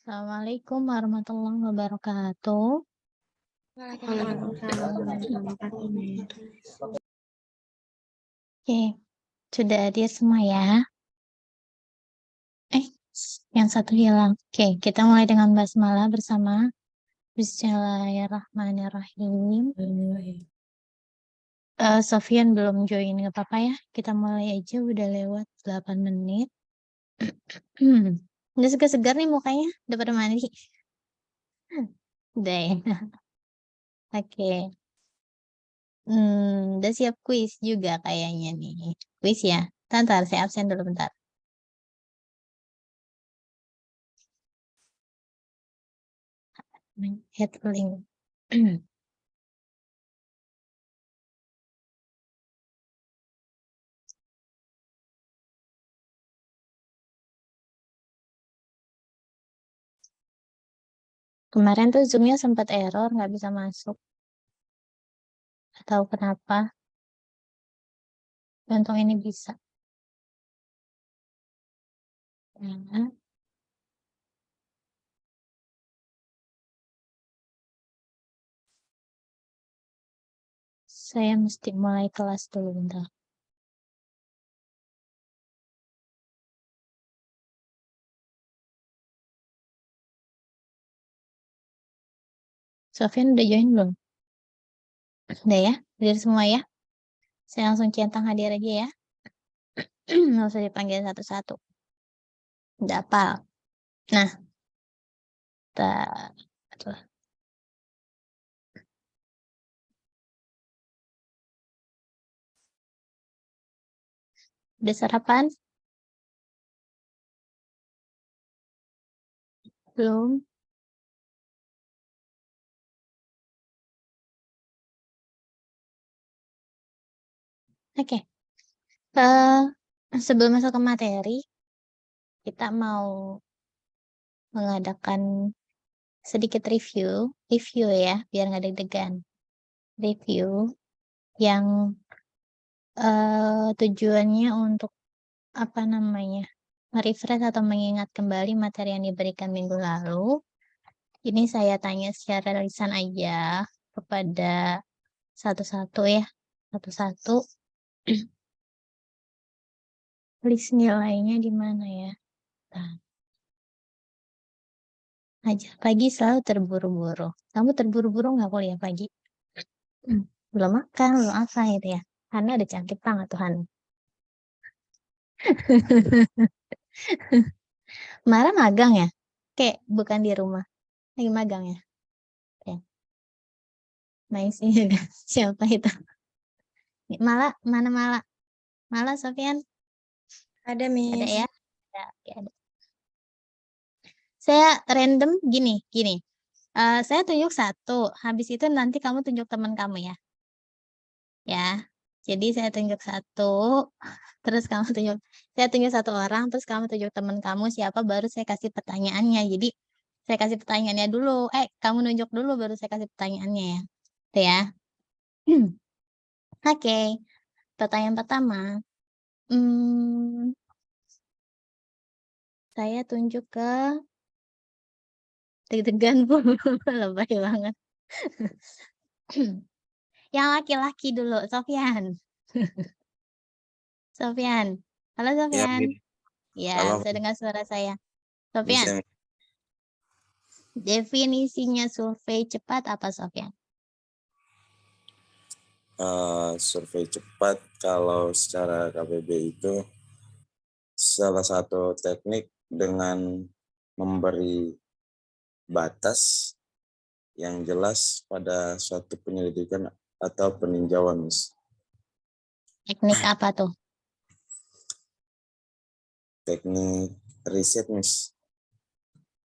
Assalamualaikum warahmatullahi wabarakatuh. Waalaikumsalam warahmatullahi wabarakatuh. Oke, sudah hadir semua ya? Yang satu hilang. Oke, kita mulai dengan basmalah bersama. Bismillahirrahmanirrahim. Sofian belum join, nggak apa-apa ya. Kita mulai aja, udah lewat 8 menit. Udah segar-segar nih mukanya, udah pada mandi. Udah ya. Oke. Udah siap kuis juga kayaknya nih. Kuis ya. Bentar, saya absen dulu bentar. Head link. Kemarin tuh Zoom-nya sempat error, nggak bisa masuk. Atau kenapa? Untung ini bisa. Nah, saya mesti mulai kelas dulu bentar. Sofian udah join belum? Udah ya? Udah semua ya? Saya langsung centang hadir aja ya. Nggak usah dipanggil satu-satu. Udah hafal. Nah, kita... Udah sarapan? Belum? Oke. Sebelum masuk ke materi, kita mau mengadakan sedikit review ya, biar nggak deg-degan. Review yang tujuannya untuk apa namanya, merefresh atau mengingat kembali materi yang diberikan minggu lalu. Ini saya tanya secara lisan aja kepada satu-satu ya, satu-satu. List nilainya di mana ya? Nah, aja pagi selalu terburu-buru. Kamu terburu-buru nggak kuliah pagi? Belum makan, belum apa gitu ya. Hana ada cantik banget tuh Hana. Mara magang ya? Kayak bukan di rumah. Lagi magang ya? Oke. Nice juga. Siapa itu? Mala, mana Mala? Mala, Sofian? Ada, Ada Miss. ya? Ada, oke, ada. Saya random gini. Saya tunjuk satu. Habis itu nanti kamu tunjuk teman kamu ya. Ya. Jadi saya tunjuk satu, terus kamu tunjuk. Saya tunjuk satu orang, terus kamu tunjuk teman kamu siapa, baru saya kasih pertanyaannya. Jadi saya kasih pertanyaannya dulu. Kamu nunjuk dulu, baru saya kasih pertanyaannya ya. Itu ya. Oke. Pertanyaan pertama. Saya tunjuk ke deg-degan bu, lebay banget. Yang laki-laki dulu, Sofyan. Sofyan. Halo Ya, Sofyan. Min. Ya, Halo, bisa dengar suara saya. Sofyan, bisa. definisinya survei cepat apa Sofyan? Survei cepat kalau secara KBB itu salah satu teknik dengan memberi batas yang jelas pada suatu penyelidikan atau peninjauan, Miss. Teknik apa tuh? Teknik riset, Miss.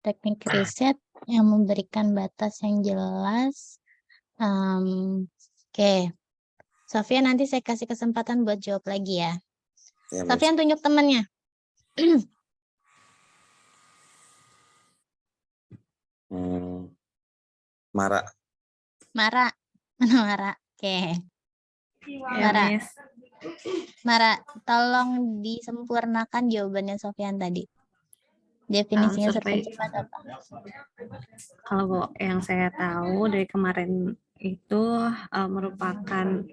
Teknik riset yang memberikan batas yang jelas. Oke. Sofyan, nanti saya kasih kesempatan buat jawab lagi ya. Ya, Miss. Sofyan tunjuk temannya. Mara. Mara. Mana Mara? Oke. Ya, Mara. Miss. Mara, tolong disempurnakan jawabannya Sofyan tadi. Definisinya survei survei cepat apa? kalau yang saya tahu dari kemarin itu merupakan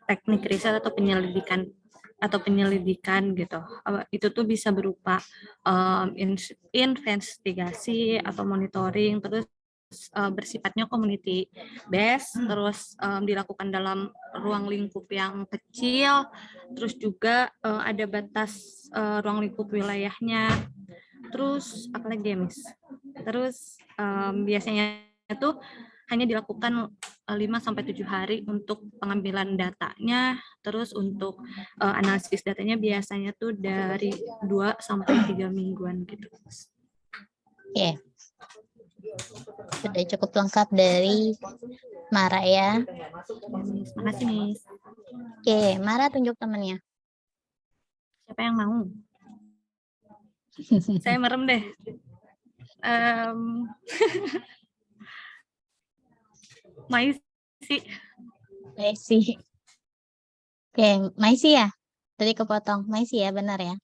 teknik riset atau penyelidikan gitu. Itu tuh bisa berupa investigasi atau monitoring, terus bersifatnya community based, terus dilakukan dalam ruang lingkup yang kecil, terus juga ada batas ruang lingkup wilayahnya. Terus apalagi ya, Miss? Terus biasanya itu hanya dilakukan 5-7 hari untuk pengambilan datanya, terus untuk analisis datanya biasanya tuh dari 2-3 mingguan gitu. Oke. Sudah cukup lengkap dari Mara ya. Miss, makasih Miss. Oke, Mara tunjuk temannya. Siapa yang mau? Saya merem deh. Maisi. Maisi. Oke, Maisi ya? Tadi kepotong. Maisi ya, benar ya?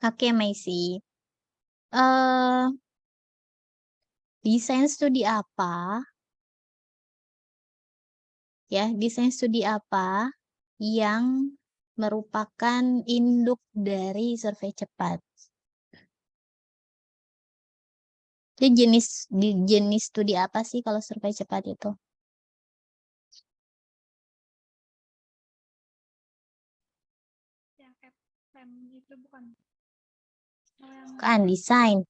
Oke, Maisi. Desain studi apa? Ya, desain studi apa yang merupakan induk dari survei cepat? Jadi jenis studi apa sih kalau survei cepat itu? Yang FM itu bukan. Kan desain.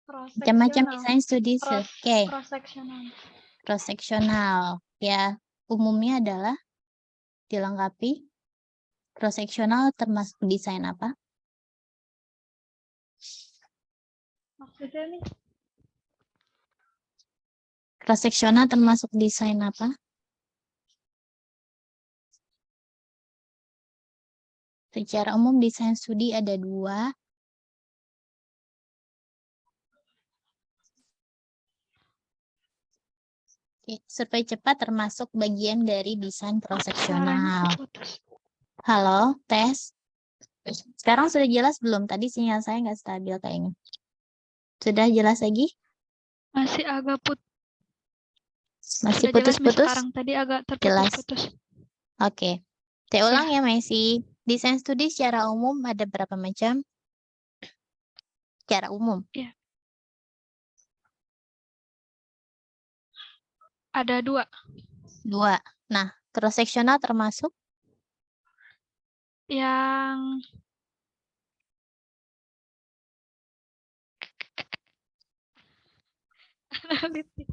Macam-macam desain studi. Oke. Cross-sectional. Cross-sectional. Ya, umumnya adalah dilengkapi. Cross-sectional termasuk desain apa? Maksudnya nih, Cross-sectional termasuk desain apa? Secara umum desain studi ada 2. Oke, survei cepat termasuk bagian dari desain cross-sectional. Halo, tes. Sekarang sudah jelas belum? Tadi sinyal saya nggak stabil kayaknya. Sudah jelas lagi? masih agak Masih Sudah jelas, Miss. putus-putus? Sekarang tadi agak Jelas. terputus-putus. Oke. Saya ulang ya, Messi. Desain studi secara umum ada berapa macam? Secara umum. Iya. Ada 2. 2. Nah, cross-sectional termasuk? Yang analitik.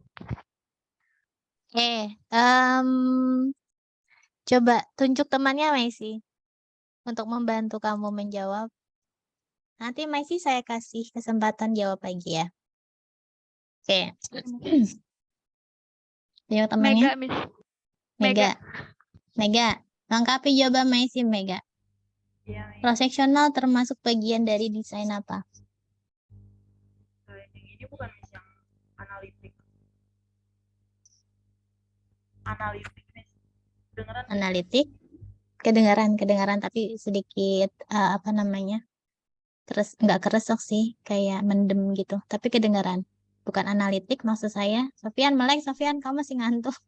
Coba tunjuk temannya, Messi. Untuk membantu kamu menjawab. Nanti Messi saya kasih kesempatan jawab lagi ya. Oke. Tunjuk temannya. Mega, Miss. Mega. Lengkapi jawaban Messi, Mega. Iya, Cross-sectional termasuk bagian dari desain apa? yang ini bukan Miss yang analitik. Miss. Analitik. Kedengaran tapi sedikit apa namanya? Terus nggak keresek sih, kayak mendem gitu. Tapi kedengaran. Bukan analitik maksud saya. Sofian, Melek, Sofian, kamu masih ngantuk.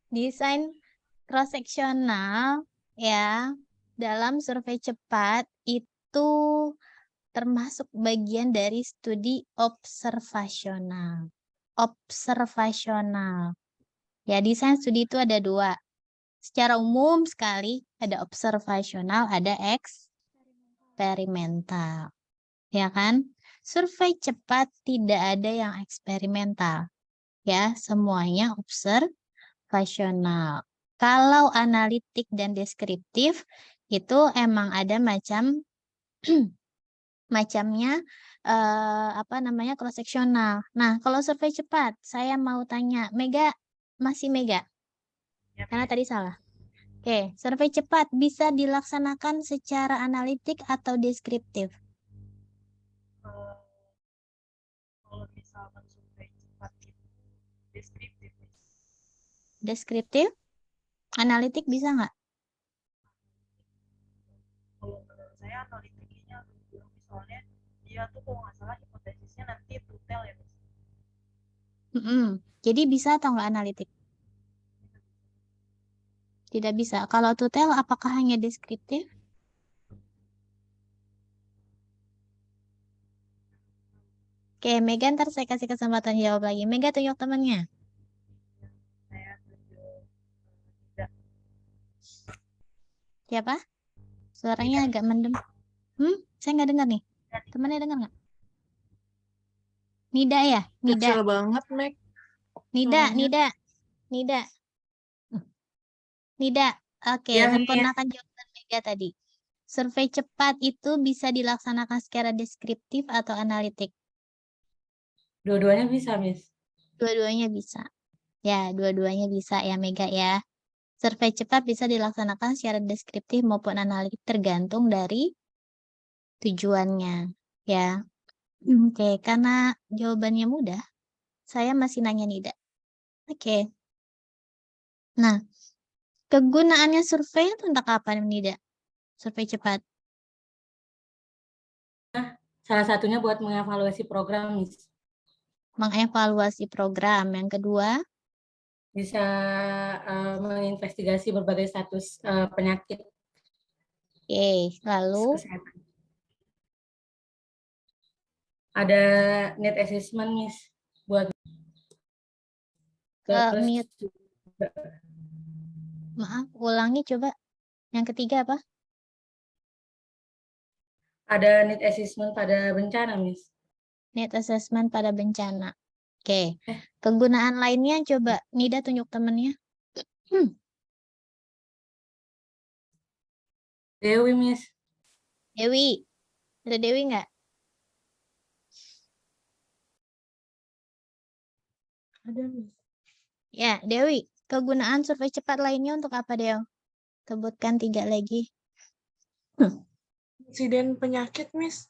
Desain cross-sectional ya dalam survei cepat itu termasuk bagian dari studi observasional. Ya, desain studi itu ada 2. Secara umum sekali ada observasional, ada eksperimental. Ya kan? Survei cepat tidak ada yang eksperimental. Ya, semuanya observasional. Kalau analitik dan deskriptif itu emang ada macamnya apa namanya cross-sectional. Nah, kalau survei cepat, saya mau tanya, Mega masih Mega? Karena tadi salah. Oke, survei cepat bisa dilaksanakan secara analitik atau deskriptif? Kalau misalkan survei cepat itu deskriptif. Deskriptif? Analitik bisa nggak? Kalau menurut saya analitik kayaknya soalnya dia tuh kalau nggak salah hipotesisnya nanti tutel ya Miss. Jadi bisa atau nggak analitik? Tidak bisa. Kalau tutel apakah hanya deskriptif? Oke, Mega ntar saya kasih kesempatan jawab lagi. Mega tunjuk temannya. Saya tunjuk tidak. Siapa? Suaranya agak mendem. Saya nggak dengar nih. Temannya dengar nggak? Nida ya? Nida. Kecil banget, Mek. Nida, suaranya. Nida. Nida. Nida. Oke, Ya, sempurnakan jawaban Mega tadi. Survei cepat itu bisa dilaksanakan secara deskriptif atau analitik? Dua-duanya bisa, Miss. Dua-duanya bisa. Ya, dua-duanya bisa ya Mega ya. Survei cepat bisa dilaksanakan secara deskriptif maupun analitik tergantung dari tujuannya. Ya. Oke, karena jawabannya mudah, saya masih nanya Nida. Oke. Nah, kegunaannya survei itu untuk apa Nida? Survei cepat. Salah satunya buat mengevaluasi program, Miss. Mengevaluasi program. Yang kedua, Bisa menginvestigasi berbagai status penyakit oke, lalu kesehatan. Ada need assessment, Miss, buat terus mute. Maaf, ulangi coba. Yang ketiga apa? ada need assessment pada bencana, Miss. Need assessment pada bencana. Oke. Kegunaan lainnya coba Nida tunjuk temennya. Dewi, Miss. Dewi. Ada Dewi nggak? Ada, Miss. Ya, Dewi. Kegunaan survei cepat lainnya untuk apa, Deo? Sebutkan 3 lagi. Insiden penyakit, Miss.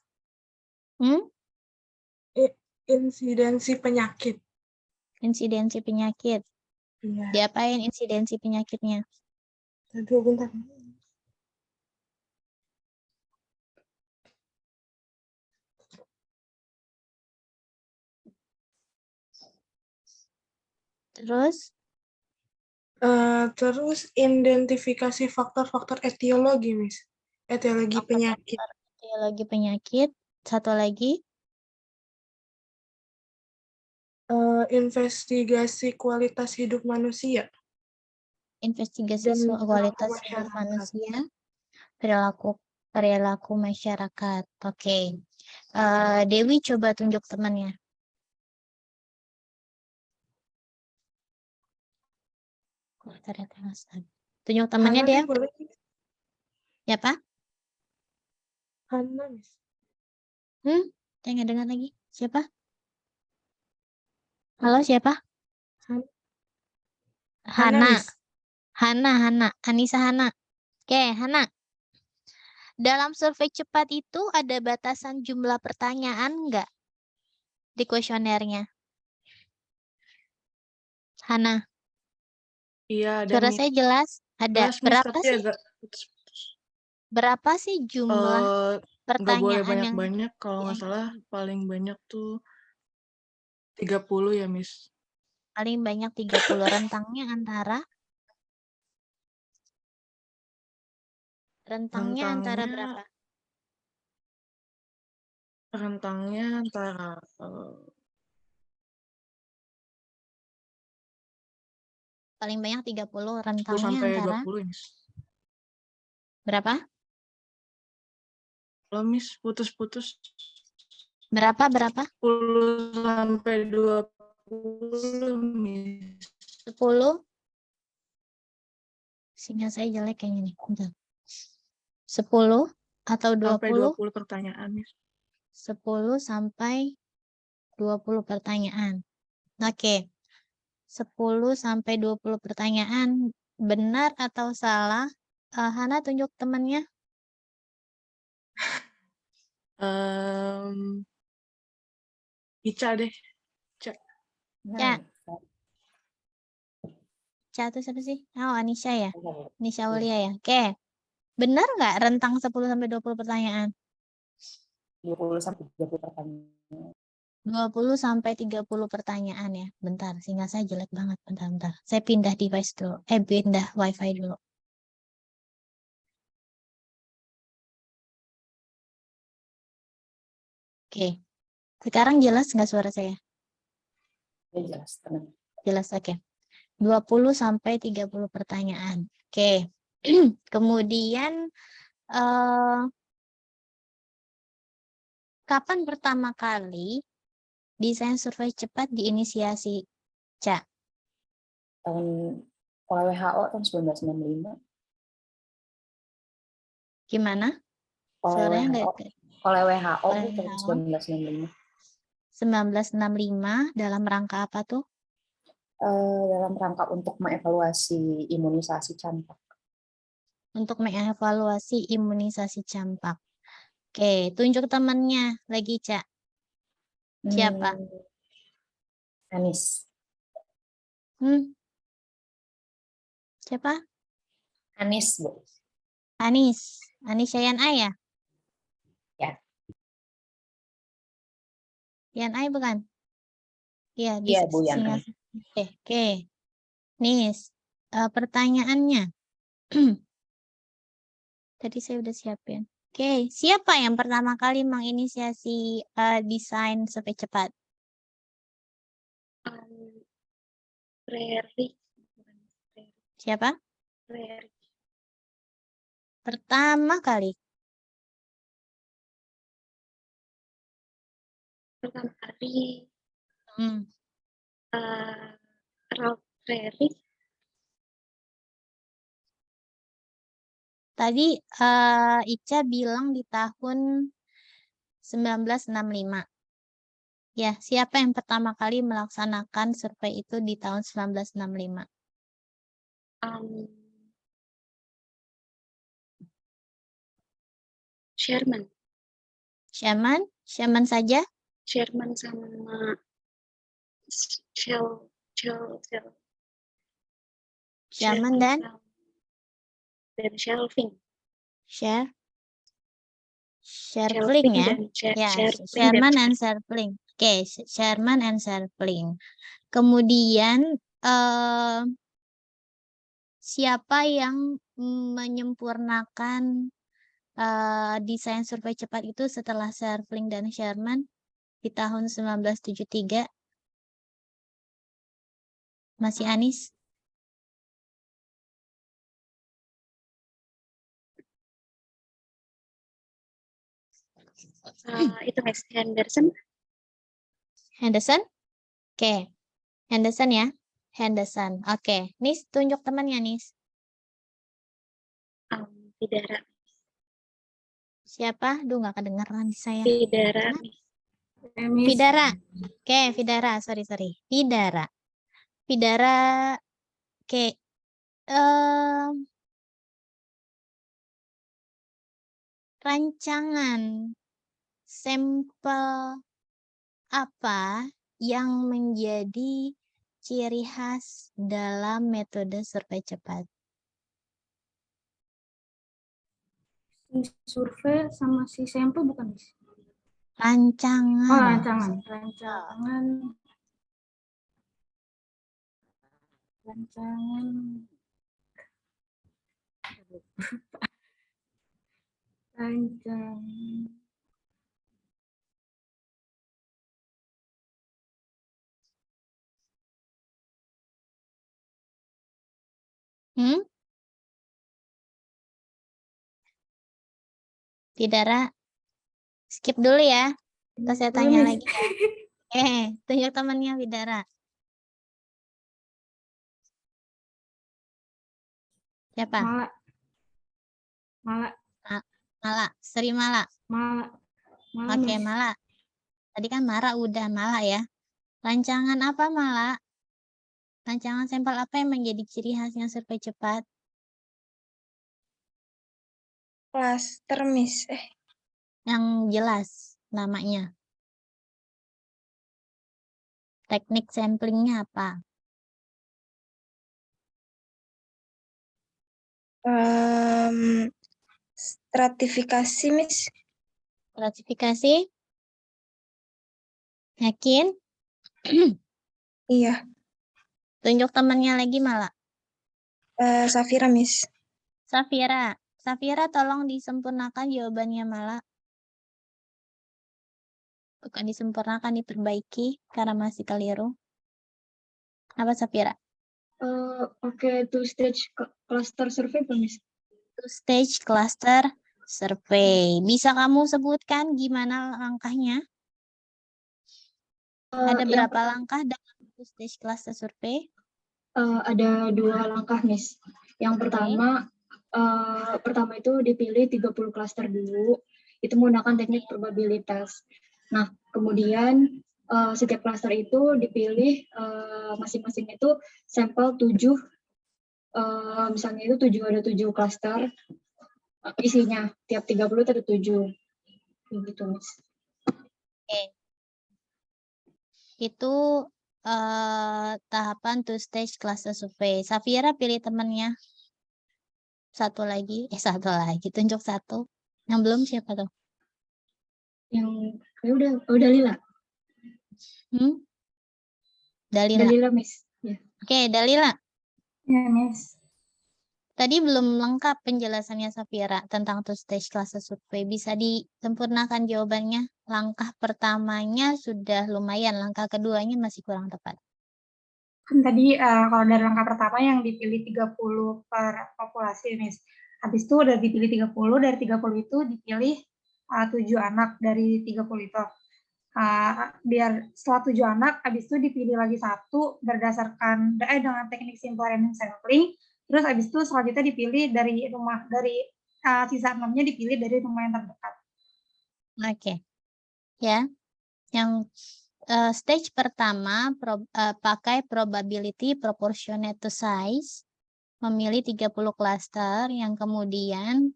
Insidensi penyakit. Insidensi penyakit. Iya. Diapain insidensi penyakitnya? Aduh, bentar. Terus? Terus identifikasi faktor-faktor etiologi, Miss. Etiologi penyakit. Etiologi penyakit. Satu lagi. Investigasi kualitas hidup manusia. Investigasi Dan kualitas perilaku hidup masyarakat. manusia. Perilaku masyarakat. Oke. Dewi coba tunjuk temannya. Tunjuk temannya Hana dia. boleh? Ya, Pak? Hana, Miss. Saya nggak dengar lagi. Siapa? Halo, siapa? Hana, Miss. Hana. Anissa Hana. Oke, Hana. Dalam survei cepat itu ada batasan jumlah pertanyaan nggak di kuesionernya? Hana. Iya, ada, Suara Miss. saya jelas? Ada. Jelas, Miss, Berapa tapi sih? agak putus-putus. Berapa sih jumlah Nggak boleh pertanyaan yang banyak-banyak. Kalau nggak salah, paling banyak tuh 30 ya, Miss. paling banyak 30? Rentangnya antara berapa? Rentangnya antara Paling banyak 30, 10 rentangnya sampai antara 20, Miss. berapa? Kalau Miss putus-putus Berapa? 10 sampai 20, Miss. 10? Sinyal saya jelek kayaknya nih. Bentar. 10 atau 20? Sampai 20 pertanyaan, Miss. 10 sampai 20 pertanyaan. Oke. 10 sampai 20 pertanyaan. Benar atau salah? Hana tunjuk temannya. Ica deh. Ya. Ca itu siapa sih? Oh, Anisha ya? Anisha Aulia ya? Oke. Benar nggak rentang 10-20 pertanyaan? 20-30 pertanyaan. 20-30 pertanyaan ya. Bentar, sehingga saya jelek banget. Bentar. Saya pindah device dulu. Pindah wifi dulu. Oke. Sekarang jelas nggak suara saya? Ya, jelas, tenang. Jelas, oke. 20-30 pertanyaan. Oke. Kemudian, kapan pertama kali desain survei cepat diinisiasi, Ca? Tahun oleh WHO tahun 1965. Gimana? Oleh Suaranya WHO. nggak? Oleh WHO Oleh tahun WHO. 1965. 1965 dalam rangka apa tuh? Dalam rangka untuk mengevaluasi imunisasi campak. Untuk mengevaluasi imunisasi campak. Oke, tunjuk temannya lagi, Ca. Siapa? Anis. Siapa? Anis, Bu. Anis. Anis Yayan A ya? Ya. Yan A bukan? Iya, Iya, Bu, Yan A. Oke. Nis, pertanyaannya. Tadi saya udah siapin. Oke, siapa yang pertama kali menginisiasi desain survei cepat? Reri. Siapa? Reri. Pertama kali. Pertama kali Hmm. Ralph Reri. Tadi Ica bilang di tahun 1965. Ya, siapa yang pertama kali melaksanakan survei itu di tahun 1965? Sherman. Sherman saja? Sherman sama Sherman dan Shelving. Sherfling ya? Ya, Sherman and Sherfling. Oke, Sherman and Sherfling. Kemudian siapa yang menyempurnakan desain survei cepat itu setelah Sherfling dan Sherman di tahun 1973? Masih Anis? Itu Miss Henderson. Henderson? Oke. Henderson ya? Henderson. Oke. Nis, tunjuk temannya, Nis. Vidara. Siapa? Duh, nggak kedengeran di saya. Vidara. Vidara. Oke, Vidara. Sorry. Vidara. Oke. Rancangan sampel apa yang menjadi ciri khas dalam metode survei cepat? Survei sama si sampel bukan, Miss? Rancangan. Oh, rancangan. Vidara, skip dulu ya. Terus saya tanya lagi ya. Tunjuk temannya Vidara. Siapa? Mala. Seri Mala. Oke, Mala. Tadi kan Mara udah Mala ya. Rancangan apa Mala? Rancangan sampel apa yang menjadi ciri khasnya survei cepat? Cluster, Miss. Yang jelas namanya. Teknik samplingnya apa? Stratifikasi, Miss. Klasifikasi? Yakin? Iya. Tunjuk temannya lagi malah. Safira, Miss. Safira. Safira tolong disempurnakan jawabannya malah. Bukan disempurnakan, diperbaiki karena masih keliru. Apa Safira? Oke, two-stage cluster survey, Miss. Two-stage cluster survey. Bisa kamu sebutkan gimana langkahnya? Ada berapa langkah dalam two-stage cluster survey? Ada 2 langkah, Miss. Yang pertama itu dipilih 30 klaster dulu, itu menggunakan teknik probabilitas. Nah, kemudian setiap klaster itu dipilih masing-masing itu sampel 7, misalnya itu ada 7 klaster, isinya tiap 30 itu ada 7. Begitu, Miss. Oke. Itu tahapan two-stage cluster survey. Safira pilih temannya. Satu lagi. Tunjuk satu. Yang belum siapa tuh? Yang udah Lila. Dalila. Dalila, Miss. Ya. Oke, Dalila. Ya, Miss. Tadi belum lengkap penjelasannya Safira tentang two-stage cluster survey. Bisa disempurnakan jawabannya. Langkah pertamanya sudah lumayan, langkah keduanya masih kurang tepat. Kan tadi kalau dari langkah pertama yang dipilih 30 per populasi, Miss. Habis itu udah dipilih 30, dari 30 itu dipilih 7 anak dari 30 itu. Biar setelah 7 anak, habis itu dipilih lagi satu berdasarkan dengan teknik simple random sampling. Terus habis itu selanjutnya dipilih dari sisa 6-nya dipilih dari rumah yang terdekat. Oke. Ya. Yang stage pertama pakai probability proportionate to size, memilih 30 klaster yang kemudian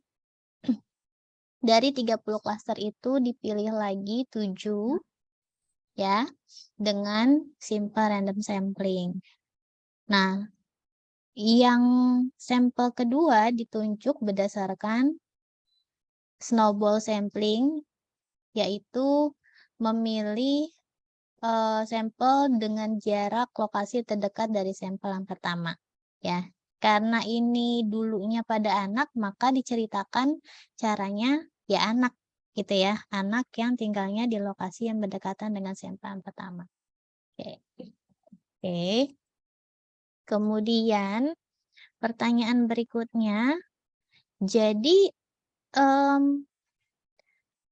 dari 30 klaster itu dipilih lagi 7 ya dengan simple random sampling. Nah, yang sampel kedua ditunjuk berdasarkan snowball sampling, yaitu memilih sampel dengan jarak lokasi terdekat dari sampel yang pertama. Ya, karena ini dulunya pada anak, maka diceritakan caranya ya anak gitu ya, anak yang tinggalnya di lokasi yang berdekatan dengan sampel yang pertama. Oke. Kemudian pertanyaan berikutnya, jadi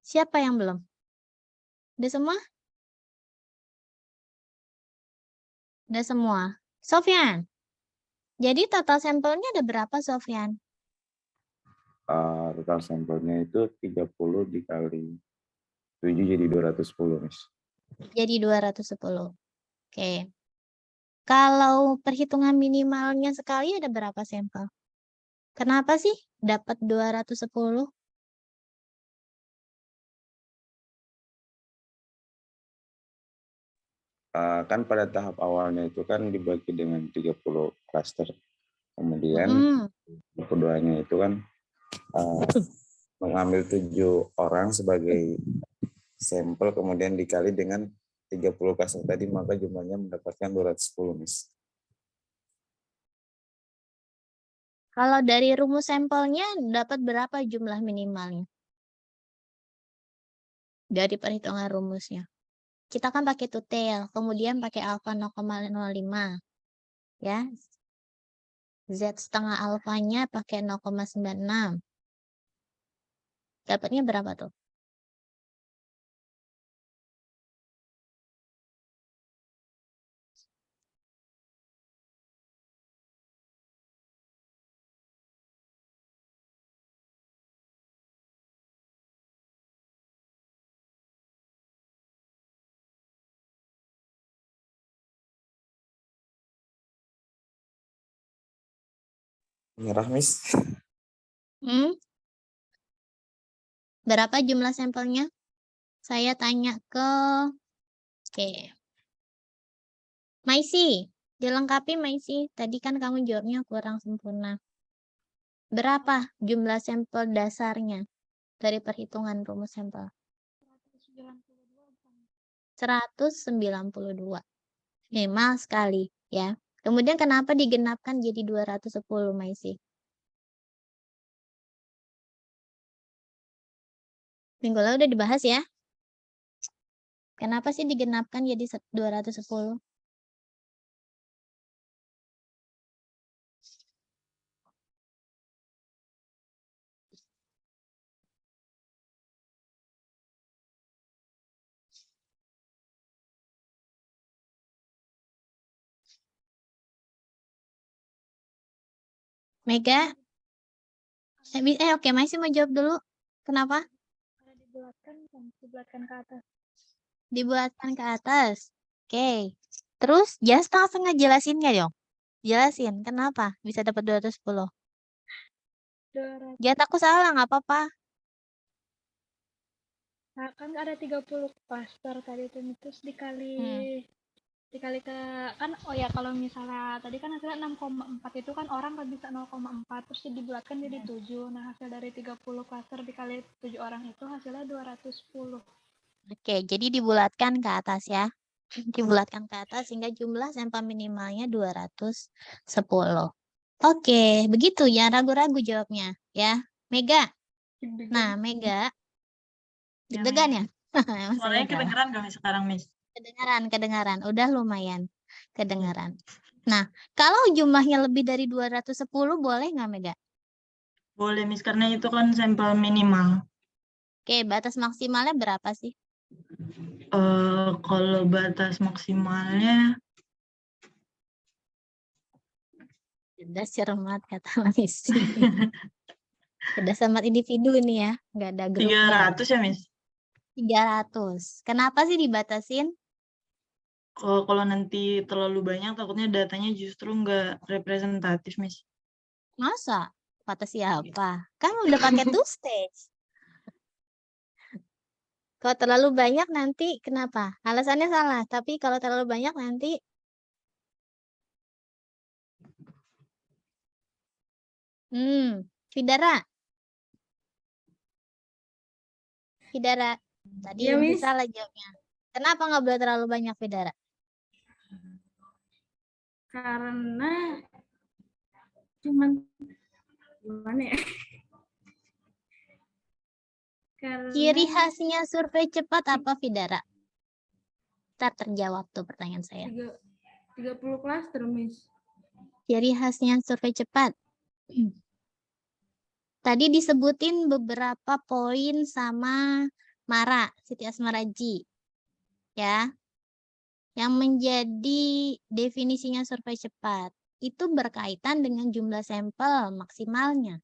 siapa yang belum? Udah semua? Udah semua. Sofyan, jadi total sampelnya ada berapa, Sofyan? Total sampelnya itu 30 dikali 7 jadi 210, Miss. Jadi 210. Oke. Kalau perhitungan minimalnya sekali ada berapa sampel? Kenapa sih dapat 210? Kan pada tahap awalnya itu kan dibagi dengan 30 klaster. Kemudian keduanya itu kan mengambil 7 orang sebagai sampel, kemudian dikali dengan 30 klaster tadi, maka jumlahnya mendapatkan 210, Miss. Kalau dari rumus sampelnya dapat berapa jumlah minimalnya? Dari perhitungan rumusnya. Kita kan pakai two-tail, kemudian pakai alfa 0,05. Ya. Z setengah alfanya pakai 0,96. Dapatnya berapa tuh? Merah, Miss. Berapa jumlah sampelnya? Saya tanya ke Maisi. Dilengkapi Maisi. Tadi kan kamu jawabnya kurang sempurna. Berapa jumlah sampel dasarnya dari perhitungan rumus sampel? 192. Minimal sekali ya. Kemudian kenapa digenapkan jadi 210, Maisi? Minggu lalu udah dibahas ya. Kenapa sih digenapkan jadi 210? Mega? Oke, Maisi mau jawab dulu. Kenapa? Dibulatkan ke atas. Dibuatkan ke atas. Oke. Terus, jangan setengah-setengah jelasinnya dong. Jelasin, kenapa bisa dapat 210? Jangan takut salah, nggak apa-apa. Nah, kan ada 30 klaster tadi itu, terus dikali ke kan, oh ya kalau misalnya tadi kan hasilnya 6,4 itu kan orang kan bisa 0,4 terus dibulatkan jadi 7. Nah, hasil dari 30 klaster dikali 7 orang itu hasilnya 210. Oke, jadi dibulatkan ke atas ya. Dibulatkan ke atas sehingga jumlah sampel minimalnya 210. Oke, begitu ya, ragu-ragu jawabnya ya. Mega. Nah, Mega. Deg-degan ya? Mas Suaranya Mega. kedengeran gak sekarang, Miss? Kedengaran. Udah lumayan kedengaran. Nah, kalau jumlahnya lebih dari 210 boleh nggak, Mega? Boleh, Miss, karena itu kan sampel minimal. Oke, batas maksimalnya berapa sih? Kalau batas maksimalnya Cerdas cermat kata Maisi. Cerdas cermat individu nih ya, nggak ada grupnya. 300 ya, Miss? 300. Kenapa sih dibatasin? Kalau nanti terlalu banyak, takutnya datanya justru nggak representatif, Miss. Masa? Kata siapa? Kan udah pakai two stage. Kalau terlalu banyak nanti kenapa? Alasannya salah, tapi kalau terlalu banyak nanti Fidara. Tadi Iya, lebih Miss. salah jawabnya. Kenapa nggak boleh terlalu banyak, Fidara? Karena cuman gimana ya? Ciri khasnya survei cepat apa, Fidara? Ntar terjawab tuh pertanyaan saya. 30 klaster, Miss. Ciri khasnya survei cepat. Tadi disebutin beberapa poin sama Mara, Siti Asmaraji. Ya. Yang menjadi definisinya survei cepat. Itu berkaitan dengan jumlah sampel maksimalnya.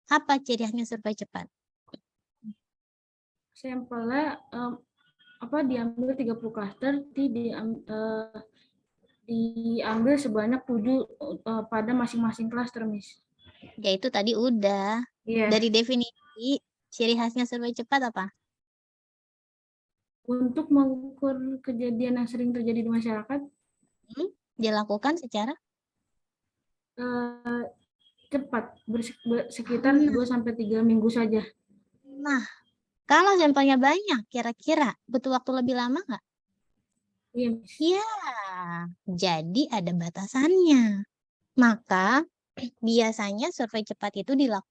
Apa ciri khasnya survei cepat? Sampelnya diambil 30 klaster, diambil sebanyak 7 pada masing-masing klaster, Miss. Ya itu tadi udah. Iya. Dari definisi, ciri khasnya survei cepat apa? Untuk mengukur kejadian yang sering terjadi di masyarakat, dilakukan secara cepat, sekitar 2-3 minggu saja. Nah, kalau sampelnya banyak, kira-kira butuh waktu lebih lama nggak? Iya. Ya, jadi ada batasannya. Maka biasanya survei cepat itu dilakukan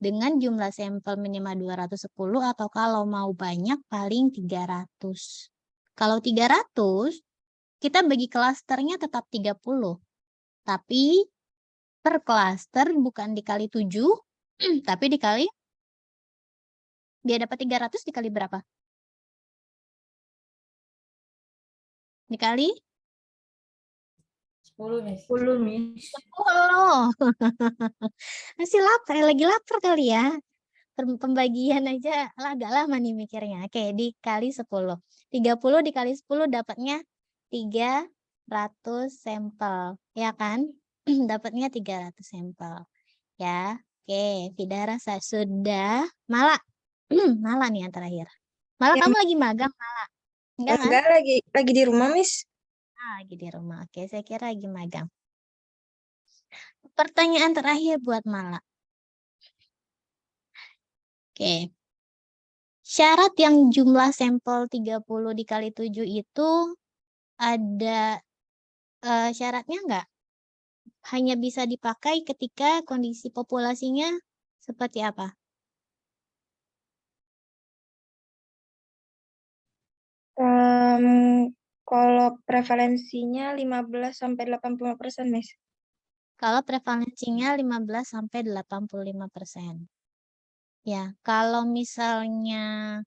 dengan jumlah sampel minimal 210 atau kalau mau banyak paling 300. Kalau 300, kita bagi klasternya tetap 30. Tapi per klaster bukan dikali 7, tapi dikali, biar dapat 300 dikali berapa? Dikali 10, Miss. 10. Masih lapar, lagi lapar kali ya. Pembagian aja agak lama nih mikirnya. Oke, dikali 10. 30 dikali 10 dapatnya 300 sampel. Ya kan? Dapatnya 300 sampel. Ya. Oke, Fidara saya sudah. Mala. Mala nih yang terakhir. Mala, Ya, kamu lagi magang, Mala? Enggak kan? enggak, lagi di rumah, Miss. Lagi di rumah. Oke, saya kira lagi magang. Pertanyaan terakhir buat Mala. Oke. Syarat yang jumlah sampel 30 dikali 7 itu ada syaratnya nggak? Hanya bisa dipakai ketika kondisi populasinya seperti apa? Kalau prevalensinya 15 sampai 85%, Miss. Kalau prevalensinya 15 sampai 85%. Ya, kalau misalnya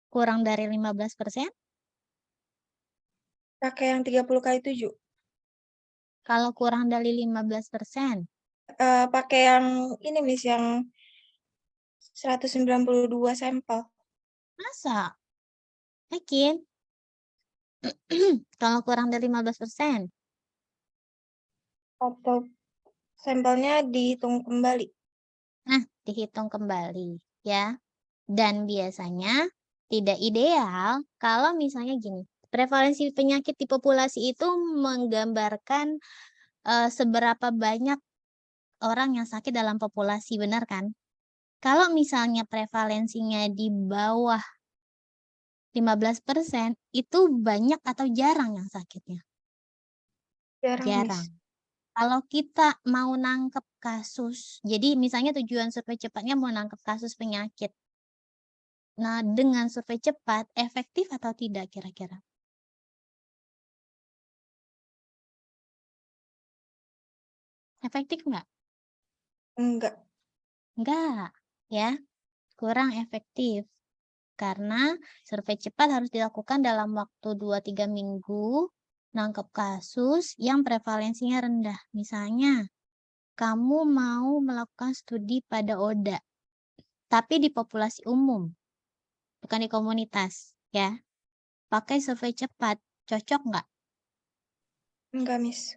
kurang dari 15%, Pakai yang 30 kali 7. kalau kurang dari 15%, Pakai yang ini, Miss, yang 192 sampel. masa? Yakin? Kalau kurang dari 15%, Atau sampelnya dihitung kembali. nah dihitung kembali ya. Dan biasanya tidak ideal kalau misalnya gini, prevalensi penyakit di populasi itu menggambarkan seberapa banyak orang yang sakit dalam populasi, benar kan? Kalau misalnya prevalensinya di bawah 15%, itu banyak atau jarang yang sakitnya? Jarang. Miss. Kalau kita mau nangkep kasus, jadi misalnya tujuan survei cepatnya mau nangkep kasus penyakit. Nah, dengan survei cepat, efektif atau tidak kira-kira? Efektif nggak? Enggak. Enggak, ya. Kurang efektif. Karena survei cepat harus dilakukan dalam waktu 2-3 minggu, nangkep kasus yang prevalensinya rendah. Misalnya, kamu mau melakukan studi pada ODA, tapi di populasi umum, bukan di komunitas, ya. Pakai survei cepat, cocok nggak? Enggak, Miss.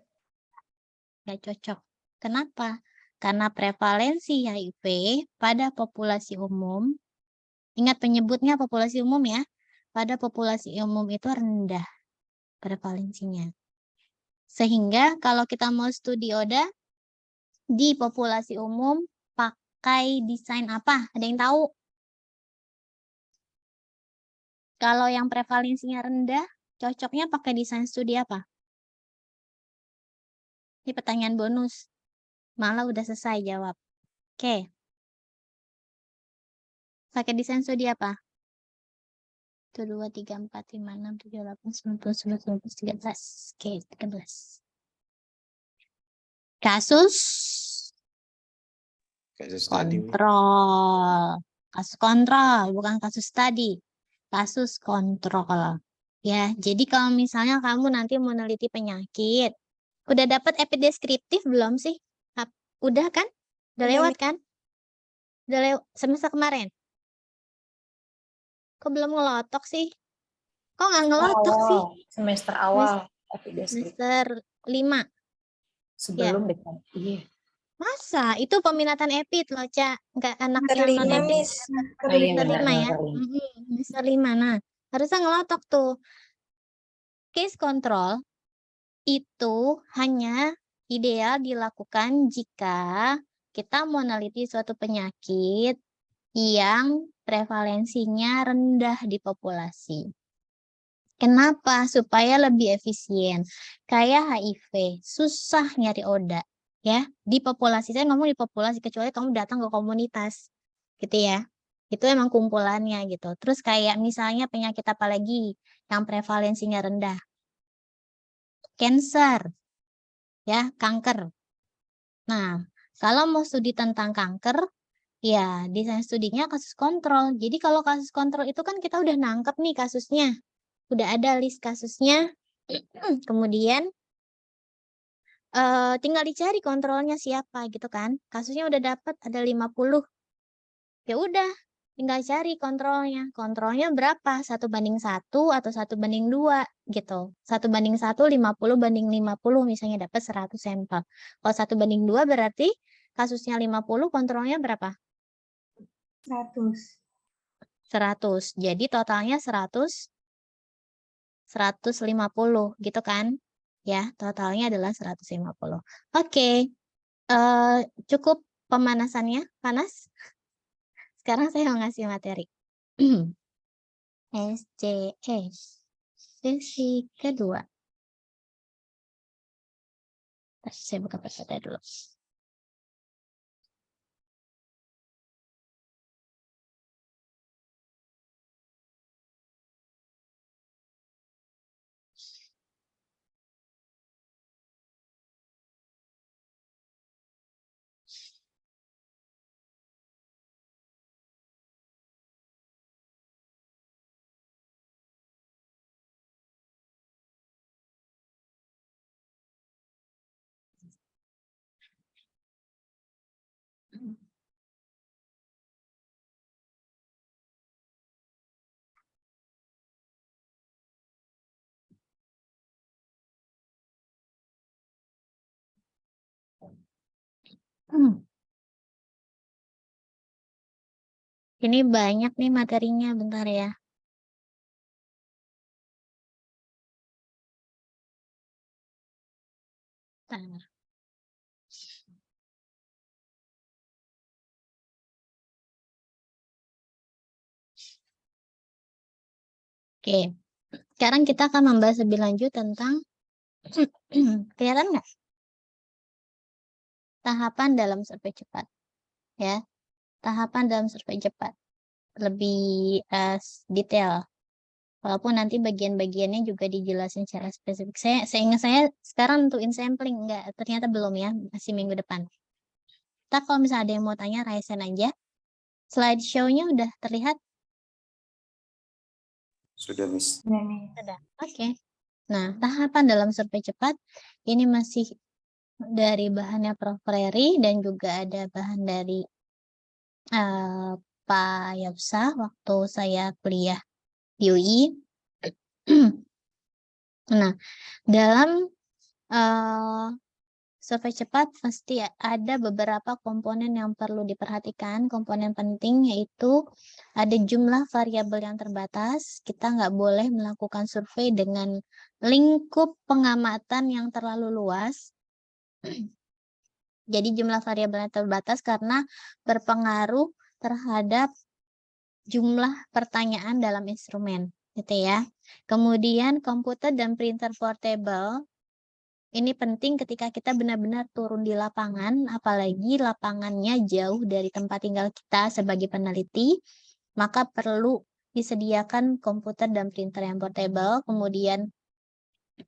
Nggak cocok. Kenapa? Karena prevalensi HIV pada populasi umum, ingat penyebutnya populasi umum ya, pada populasi umum itu rendah prevalensinya. Sehingga kalau kita mau studi ODA di populasi umum, pakai desain apa? Ada yang tahu? Kalau yang prevalensinya rendah, cocoknya pakai desain studi apa? Ini pertanyaan bonus. Malah udah selesai jawab. Oke. Pakai desain studi apa? 1, 2, 3, 4, 5, 6, 7, 8, 9, 10, 11, 12, 13. Oke, 13. Kasus tadi, Bu. kontrol. Kasus kontrol, bukan kasus tadi. Kasus kontrol. Ya, jadi kalau misalnya kamu nanti mau meneliti penyakit, udah dapat epideskriptif belum sih? Udah kan? Udah Udah, lewat kan? Udah lewat semester kemarin. Kok belum ngelotok sih? Kok nggak ngelotok sih? Semester awal. epideskriptif. Semester 5. Sebelum dekan. Iya. Masa? Itu peminatan epid loh, Ca. Nggak anak Semester yang non 5, epid. Miss. Oh iya, Semester 5 ya? benar. Semester 5. Nah, harusnya ngelotok tuh. Case control itu hanya ideal dilakukan jika kita mau meneliti suatu penyakit yang prevalensinya rendah di populasi. Kenapa? Supaya lebih efisien. Kayak HIV, susah nyari ODA. Ya, di populasi, saya ngomong di populasi, kecuali kamu datang ke komunitas. Gitu ya. Itu emang kumpulannya gitu. Terus kayak misalnya penyakit apa lagi yang prevalensinya rendah? Cancer. Ya, kanker. Nah, kalau mau studi tentang kanker, ya desain studinya kasus kontrol. Jadi kalau kasus kontrol itu kan kita udah nangkep nih kasusnya. Udah ada list kasusnya. Kemudian tinggal dicari kontrolnya siapa gitu kan. Kasusnya udah dapat ada 50. Ya udah, tinggal cari kontrolnya. Kontrolnya berapa? 1:1 atau 1:2 gitu. 1:1, 50/50 misalnya dapat 100 sampel. Kalau 1:2 berarti kasusnya 50, kontrolnya berapa? 100. 100. Jadi totalnya 150 gitu kan. Ya, totalnya adalah 150. Oke. Cukup pemanasannya, panas. Sekarang saya mau ngasih materi. SCS. Sesi kedua. Saya buka PPT dulu. Ini banyak nih materinya, bentar ya. Bentar. Oke, sekarang kita akan membahas lebih lanjut tentang kelihatan nggak? Tahapan dalam survei cepat, ya. Tahapan dalam survei cepat lebih detail. Walaupun nanti bagian-bagiannya juga dijelasin secara spesifik. Saya ingat saya sekarang tentuin sampling, enggak, ternyata belum ya, masih minggu depan. Kita kalau misalnya ada yang mau tanya, raisen aja. Slideshow-nya udah terlihat? Sudah, Miss. Sudah. Oke. Nah, tahapan dalam survei cepat ini masih dari bahannya Prof. Reri dan juga ada bahan dari Pak Yapsa waktu saya kuliah di UI. Nah, dalam survei cepat pasti ada beberapa komponen yang perlu diperhatikan. Komponen penting yaitu ada jumlah variabel yang terbatas. Kita nggak boleh melakukan survei dengan lingkup pengamatan yang terlalu luas. Jadi jumlah variabelnya terbatas karena berpengaruh terhadap jumlah pertanyaan dalam instrumen, gitu ya. Kemudian komputer dan printer portable. Ini penting ketika kita benar-benar turun di lapangan, apalagi lapangannya jauh dari tempat tinggal kita sebagai peneliti, maka perlu disediakan komputer dan printer yang portable, kemudian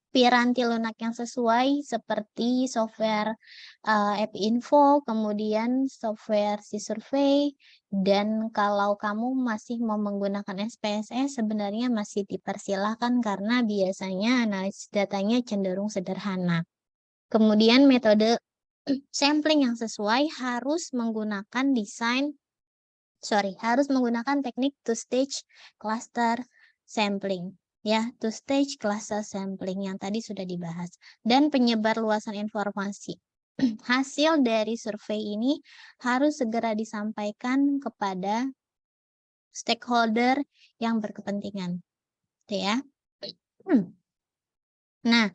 piranti lunak yang sesuai seperti software AppInfo, kemudian software C-Survey, dan kalau kamu masih mau menggunakan SPSS sebenarnya masih dipersilahkan karena biasanya analisis datanya cenderung sederhana. Kemudian metode sampling yang sesuai harus menggunakan harus menggunakan teknik two-stage cluster sampling. Ya, two-stage cluster sampling yang tadi sudah dibahas. Dan penyebar luasan informasi. Hasil dari survei ini harus segera disampaikan kepada stakeholder yang berkepentingan. Oke ya. Nah,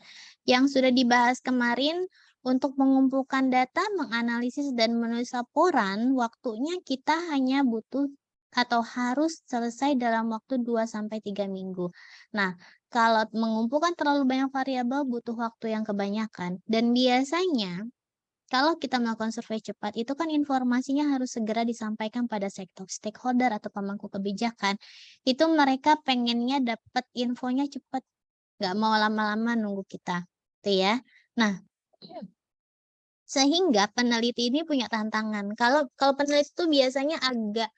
yang sudah dibahas kemarin untuk mengumpulkan data, menganalisis, dan menulis laporan, waktunya kita hanya butuh atau harus selesai dalam waktu 2-3 minggu. Nah, kalau mengumpulkan terlalu banyak variabel butuh waktu yang kebanyakan. Dan biasanya, kalau kita melakukan survei cepat, itu kan informasinya harus segera disampaikan pada sektor stakeholder atau pemangku kebijakan. Itu mereka pengennya dapat infonya cepat. Nggak mau lama-lama nunggu kita. Gitu ya. Nah, sehingga peneliti ini punya tantangan. Kalau peneliti itu biasanya agak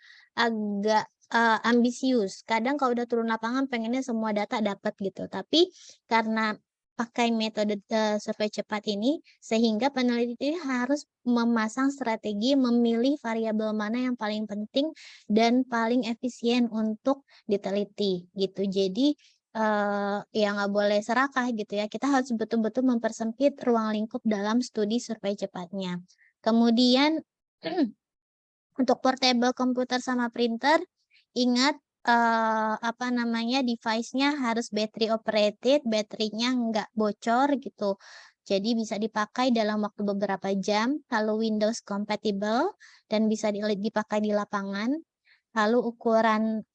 ambisius. Kadang kalau udah turun lapangan pengennya semua data dapat gitu. Tapi karena pakai metode survei cepat ini, sehingga peneliti harus memasang strategi memilih variabel mana yang paling penting dan paling efisien untuk diteliti gitu. Jadi ya nggak boleh serakah gitu ya. Kita harus betul-betul mempersempit ruang lingkup dalam studi survei cepatnya. Kemudian untuk portable komputer sama printer, ingat device-nya harus battery operated, baterainya nggak bocor gitu. Jadi bisa dipakai dalam waktu beberapa jam, lalu Windows compatible, dan bisa dipakai di lapangan. Lalu ukuran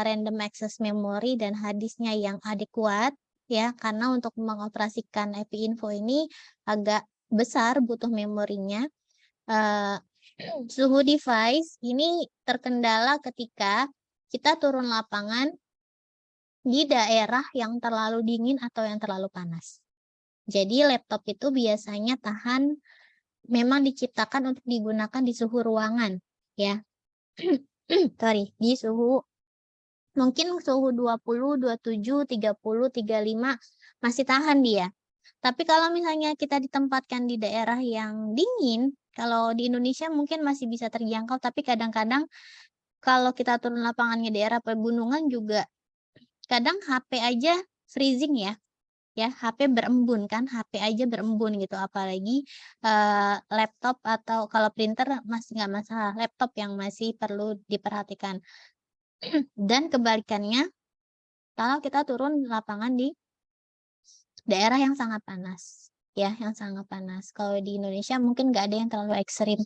random access memory dan harddisknya yang adekuat, ya, karena untuk mengoperasikan API Info ini agak besar butuh memorinya. Suhu device ini terkendala ketika kita turun lapangan di daerah yang terlalu dingin atau yang terlalu panas. Jadi laptop itu biasanya memang diciptakan untuk digunakan di suhu ruangan, ya. Sorry, di mungkin suhu 20, 27, 30, 35 masih tahan dia. Tapi kalau misalnya kita ditempatkan di daerah yang dingin, kalau di Indonesia mungkin masih bisa terjangkau, tapi kadang-kadang kalau kita turun lapangannya daerah pegunungan juga kadang HP aja freezing ya. Ya, HP berembun kan, HP aja berembun gitu, apalagi laptop atau kalau printer masih nggak masalah, laptop yang masih perlu diperhatikan. Dan kebalikannya, kalau kita turun lapangan di daerah yang sangat panas, ya, yang sangat panas. Kalau di Indonesia mungkin nggak ada yang terlalu ekstrim.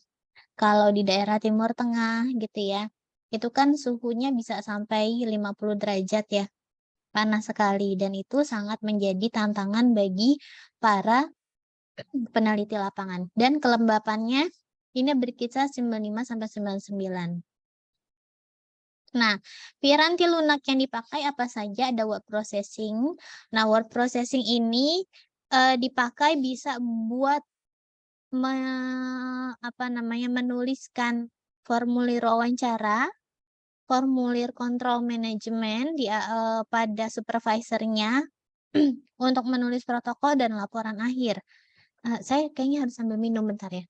Kalau di daerah Timur Tengah gitu ya, itu kan suhunya bisa sampai 50 derajat ya, panas sekali. Dan itu sangat menjadi tantangan bagi para peneliti lapangan. Dan kelembapannya ini berkisar 95-99. Nah, piranti lunak yang dipakai apa saja? Ada word processing. Nah, word processing ini dipakai bisa buat menuliskan formulir wawancara, formulir kontrol manajemen pada supervisornya untuk menulis protokol dan laporan akhir. Saya kayaknya harus sambil minum bentar ya.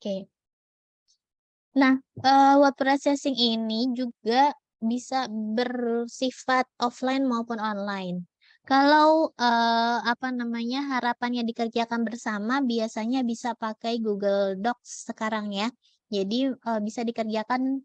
Oke. Nah, word processing ini juga bisa bersifat offline maupun online. Kalau harapannya dikerjakan bersama, biasanya bisa pakai Google Docs sekarang ya. Jadi bisa dikerjakan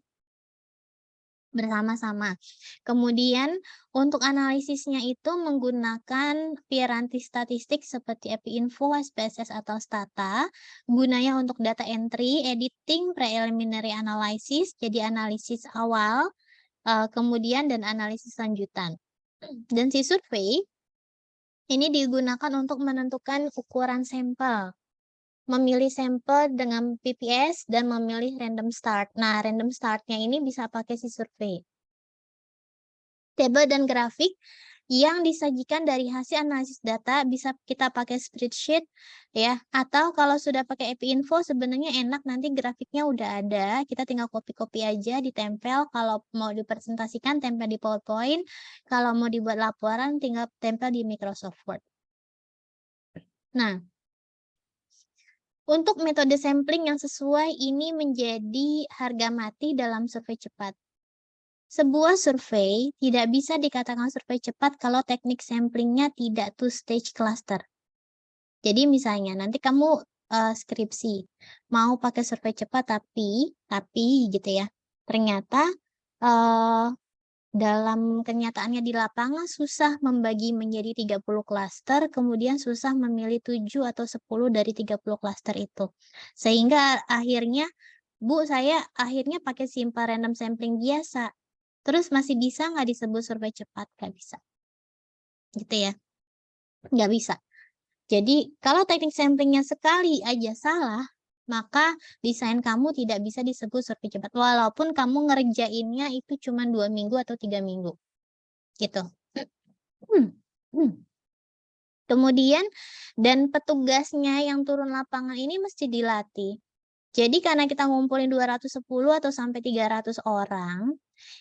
bersama-sama. Kemudian untuk analisisnya itu menggunakan piranti statistik seperti API Info, SPSS atau Stata, gunanya untuk data entry, editing, preliminary analysis, jadi analisis awal, kemudian dan analisis lanjutan. Dan si survei ini digunakan untuk menentukan ukuran sampel, memilih sampel dengan PPS dan memilih random start. Nah, random startnya ini bisa pakai si survei. Tabel dan grafik yang disajikan dari hasil analisis data bisa kita pakai spreadsheet ya, atau kalau sudah pakai API Info sebenarnya enak, nanti grafiknya udah ada, kita tinggal copy-copy aja, ditempel, kalau mau dipresentasikan tempel di PowerPoint, kalau mau dibuat laporan tinggal tempel di Microsoft Word. Nah, untuk metode sampling yang sesuai ini menjadi harga mati dalam survei cepat. Sebuah survei tidak bisa dikatakan survei cepat kalau teknik samplingnya tidak two-stage cluster. Jadi misalnya nanti kamu skripsi mau pakai survei cepat tapi gitu ya, ternyata dalam kenyataannya di lapangan susah membagi menjadi 30 klaster, kemudian susah memilih 7 atau 10 dari 30 klaster itu. Sehingga akhirnya, Bu, saya akhirnya pakai simple random sampling biasa. Terus masih bisa nggak disebut survei cepat? Nggak bisa. Gitu ya. Nggak bisa. Jadi, kalau teknik samplingnya sekali aja salah, maka desain kamu tidak bisa disebut survei cepat. Walaupun kamu ngerjainnya itu cuma 2 minggu atau 3 minggu. Gitu. Kemudian, dan petugasnya yang turun lapangan ini mesti dilatih. Jadi karena kita ngumpulin 210 atau sampai 300 orang,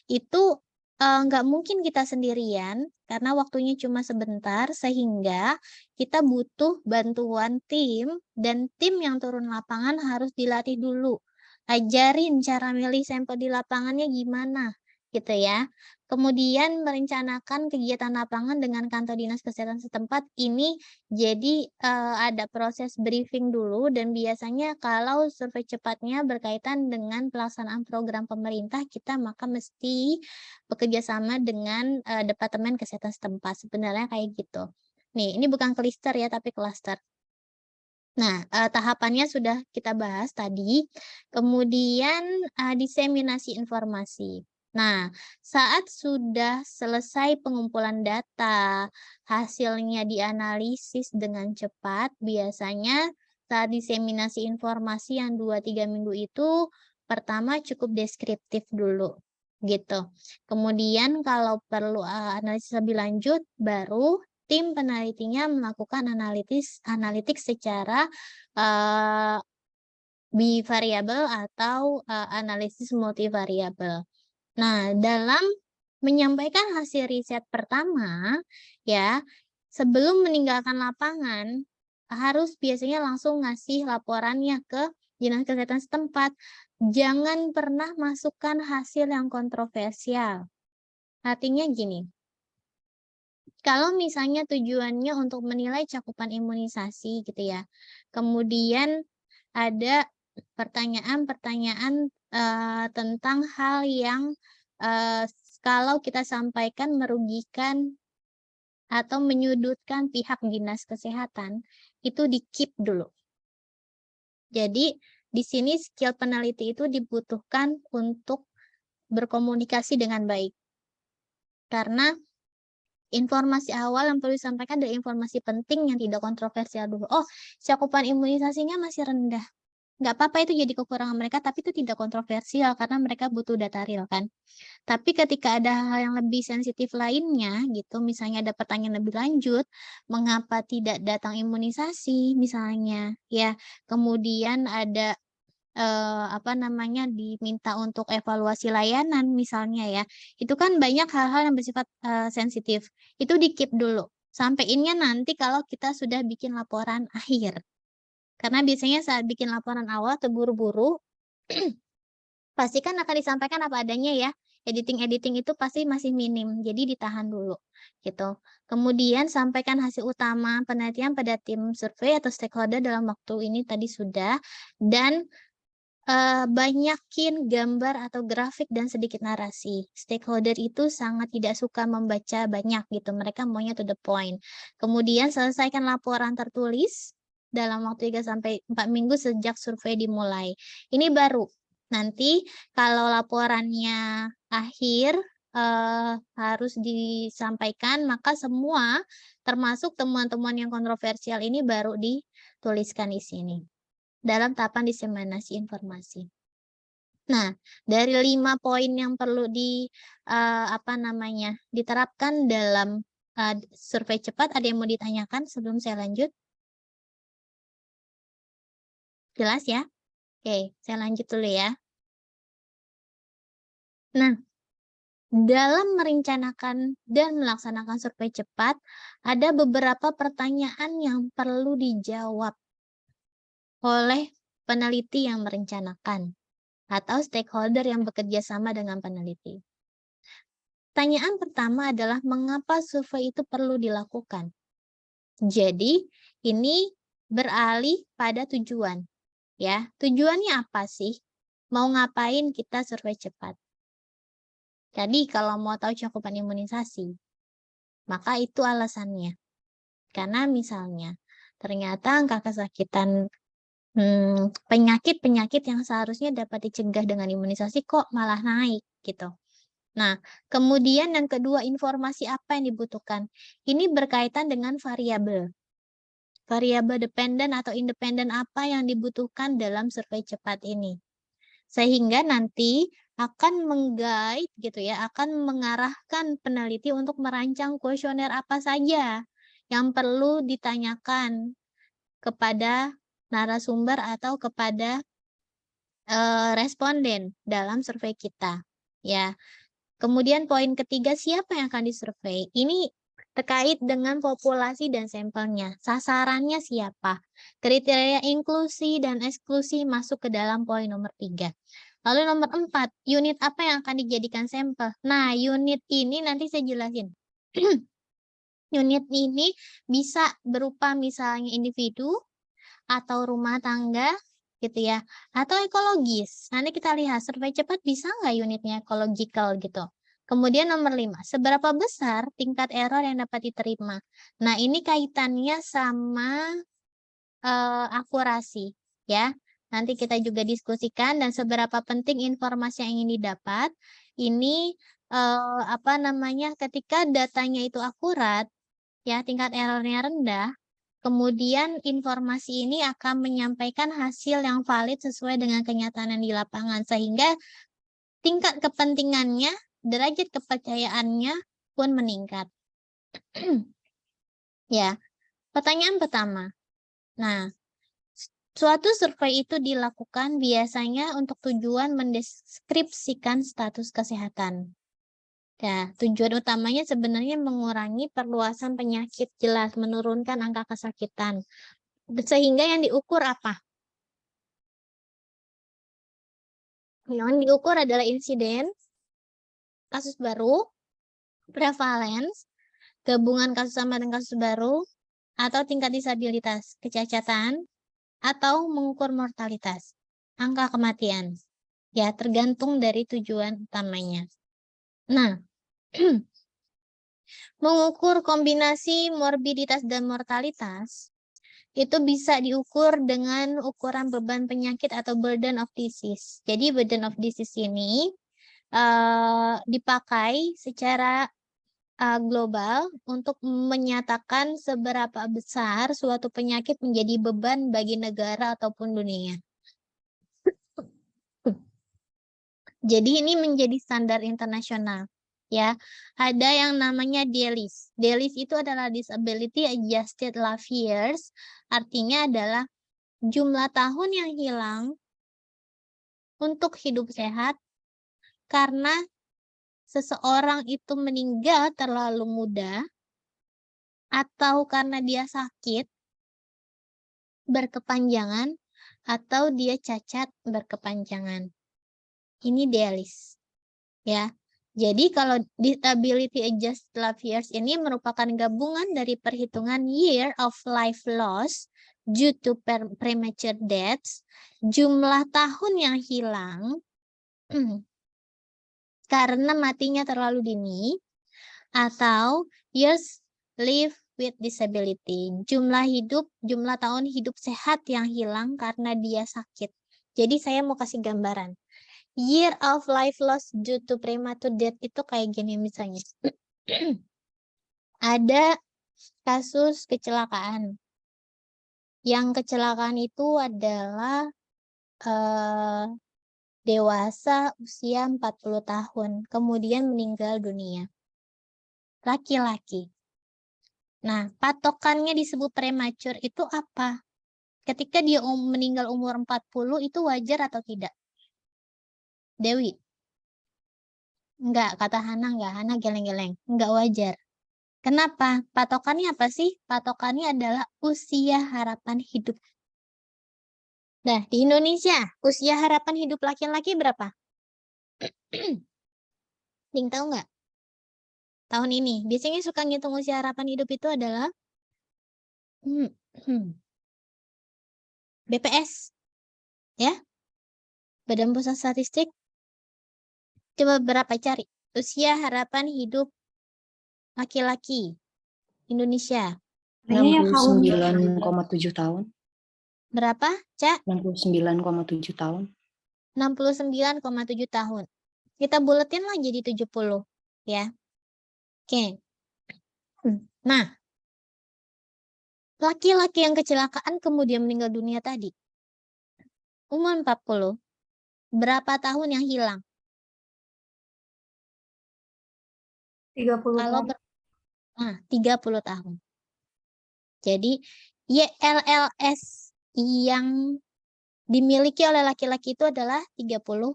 itu nggak mungkin kita sendirian karena waktunya cuma sebentar, sehingga kita butuh bantuan tim, dan tim yang turun lapangan harus dilatih dulu. Ajarin cara milih sampel di lapangannya gimana, gitu ya. Kemudian merencanakan kegiatan lapangan dengan kantor dinas kesehatan setempat. Ini jadi ada proses briefing dulu, dan biasanya kalau survei cepatnya berkaitan dengan pelaksanaan program pemerintah, kita maka mesti bekerja sama dengan Departemen Kesehatan setempat. Sebenarnya kayak gitu. Nih, ini bukan klister ya, tapi klaster. Nah, tahapannya sudah kita bahas tadi. Kemudian diseminasi informasi. Nah, saat sudah selesai pengumpulan data, hasilnya dianalisis dengan cepat, biasanya saat diseminasi informasi yang 2-3 minggu itu, pertama cukup deskriptif dulu, gitu. Kemudian kalau perlu analisis lebih lanjut, baru tim penelitinya melakukan analitik secara bivariabel atau analisis multivariabel. Nah, dalam menyampaikan hasil riset pertama, ya, sebelum meninggalkan lapangan, harus biasanya langsung ngasih laporannya ke dinas kesehatan setempat. Jangan pernah masukkan hasil yang kontroversial. Artinya gini, kalau misalnya tujuannya untuk menilai cakupan imunisasi gitu ya, kemudian ada pertanyaan-pertanyaan tentang hal yang kalau kita sampaikan merugikan atau menyudutkan pihak dinas kesehatan, itu di-keep dulu. Jadi di sini skill peneliti itu dibutuhkan untuk berkomunikasi dengan baik. Karena informasi awal yang perlu disampaikan adalah informasi penting yang tidak kontroversial dulu. Oh, cakupan imunisasinya masih rendah. Nggak apa-apa, itu jadi kekurangan mereka, tapi itu tidak kontroversial karena mereka butuh data real kan. Tapi ketika ada hal yang lebih sensitif lainnya gitu, misalnya ada pertanyaan lebih lanjut, mengapa tidak datang imunisasi misalnya, ya. Kemudian ada diminta untuk evaluasi layanan misalnya ya, itu kan banyak hal-hal yang bersifat sensitif, itu di-keep dulu, sampeinnya nanti kalau kita sudah bikin laporan akhir. Karena biasanya saat bikin laporan awal terburu-buru, pasti kan akan disampaikan apa adanya ya, editing-editing itu pasti masih minim, jadi ditahan dulu, gitu. Kemudian sampaikan hasil utama penelitian pada tim survei atau stakeholder dalam waktu ini tadi sudah, dan banyakin gambar atau grafik dan sedikit narasi. Stakeholder itu sangat tidak suka membaca banyak gitu, mereka maunya to the point. Kemudian selesaikan laporan tertulis dalam waktu 3-4 minggu sejak survei dimulai. Ini baru. Nanti kalau laporannya akhir harus disampaikan, maka semua termasuk temuan-temuan yang kontroversial ini baru dituliskan di sini dalam tahapan diseminasi informasi. Nah, dari 5 poin yang perlu diterapkan dalam survei cepat, ada yang mau ditanyakan sebelum saya lanjut? Jelas ya? Oke, saya lanjut dulu ya. Nah, dalam merencanakan dan melaksanakan survei cepat, ada beberapa pertanyaan yang perlu dijawab oleh peneliti yang merencanakan atau stakeholder yang bekerja sama dengan peneliti. Pertanyaan pertama adalah mengapa survei itu perlu dilakukan? Jadi, ini beralih pada tujuan. Ya, tujuannya apa sih? Mau ngapain kita survei cepat? Jadi, kalau mau tahu cakupan imunisasi, maka itu alasannya. Karena misalnya, ternyata angka kesakitan penyakit-penyakit yang seharusnya dapat dicegah dengan imunisasi kok malah naik gitu. Nah, kemudian yang kedua, informasi apa yang dibutuhkan? Ini berkaitan dengan variabel. Variabel dependen atau independen apa yang dibutuhkan dalam survei cepat ini. Sehingga nanti akan meng-guide gitu ya, akan mengarahkan peneliti untuk merancang kuesioner apa saja yang perlu ditanyakan kepada narasumber atau kepada responden dalam survei kita. Ya. Kemudian poin ketiga, siapa yang akan disurvei? Ini terkait dengan populasi dan sampelnya. Sasarannya siapa? Kriteria inklusi dan eksklusi masuk ke dalam poin nomor 3. Lalu nomor 4, unit apa yang akan dijadikan sampel? Nah, unit ini nanti saya jelasin. Unit ini bisa berupa misalnya individu atau rumah tangga gitu ya, atau ekologis. Nanti kita lihat survei cepat bisa nggak unitnya ecological gitu. Kemudian nomor 5, seberapa besar tingkat error yang dapat diterima? Nah, ini kaitannya sama akurasi ya. Nanti kita juga diskusikan dan seberapa penting informasi yang ingin didapat. Ini apa namanya, ketika datanya itu akurat, ya tingkat errornya rendah, kemudian informasi ini akan menyampaikan hasil yang valid sesuai dengan kenyataan yang di lapangan, sehingga tingkat kepentingannya, derajat kepercayaannya pun meningkat. Ya, pertanyaan pertama. Nah, suatu survei itu dilakukan biasanya untuk tujuan mendeskripsikan status kesehatan. Ya, tujuan utamanya sebenarnya mengurangi perluasan penyakit, jelas menurunkan angka kesakitan. Sehingga yang diukur apa? Yang diukur adalah insiden, kasus baru, prevalence, gabungan kasus sama dengan kasus baru, atau tingkat disabilitas, kecacatan, atau mengukur mortalitas, angka kematian. Ya, tergantung dari tujuan utamanya. Nah, mengukur kombinasi morbiditas dan mortalitas itu bisa diukur dengan ukuran beban penyakit atau burden of disease. Jadi burden of disease ini dipakai secara global untuk menyatakan seberapa besar suatu penyakit menjadi beban bagi negara ataupun dunia. Jadi ini menjadi standar internasional. Ya, ada yang namanya DALYs. DALYs itu adalah Disability Adjusted Life Years, artinya adalah jumlah tahun yang hilang untuk hidup sehat karena seseorang itu meninggal terlalu muda atau karena dia sakit berkepanjangan atau dia cacat berkepanjangan. Ini DALYs. Ya. Jadi kalau Disability Adjusted Life Years ini merupakan gabungan dari perhitungan year of life loss due to premature deaths, jumlah tahun yang hilang karena matinya terlalu dini, atau years live with disability, jumlah tahun hidup sehat yang hilang karena dia sakit. Jadi saya mau kasih gambaran. Year of life loss due to premature death itu kayak gini misalnya. Ada kasus kecelakaan. Yang kecelakaan itu adalah dewasa usia 40 tahun, kemudian meninggal dunia. Laki-laki. Nah, patokannya disebut premature itu apa? Ketika dia meninggal umur 40 itu wajar atau tidak? Dewi? Enggak, kata Hana enggak. Hana geleng-geleng. Enggak wajar. Kenapa? Patokannya apa sih? Patokannya adalah usia harapan hidup. Nah, di Indonesia, usia harapan hidup laki-laki berapa? Ding, tahu nggak? Tahun ini. Biasanya suka ngitung usia harapan hidup itu adalah BPS. Ya? Badan Pusat Statistik. Coba berapa cari? Usia harapan hidup laki-laki Indonesia. 69,7 tahun. Berapa, Cak? 69,7 tahun. 69,7 tahun. Kita buletin lah jadi 70. Ya. Oke. Nah, laki-laki yang kecelakaan kemudian meninggal dunia tadi. Umur 40. Berapa tahun yang hilang? 30 Kalau tahun. 30 tahun. Jadi YLLS yang dimiliki oleh laki-laki itu adalah 30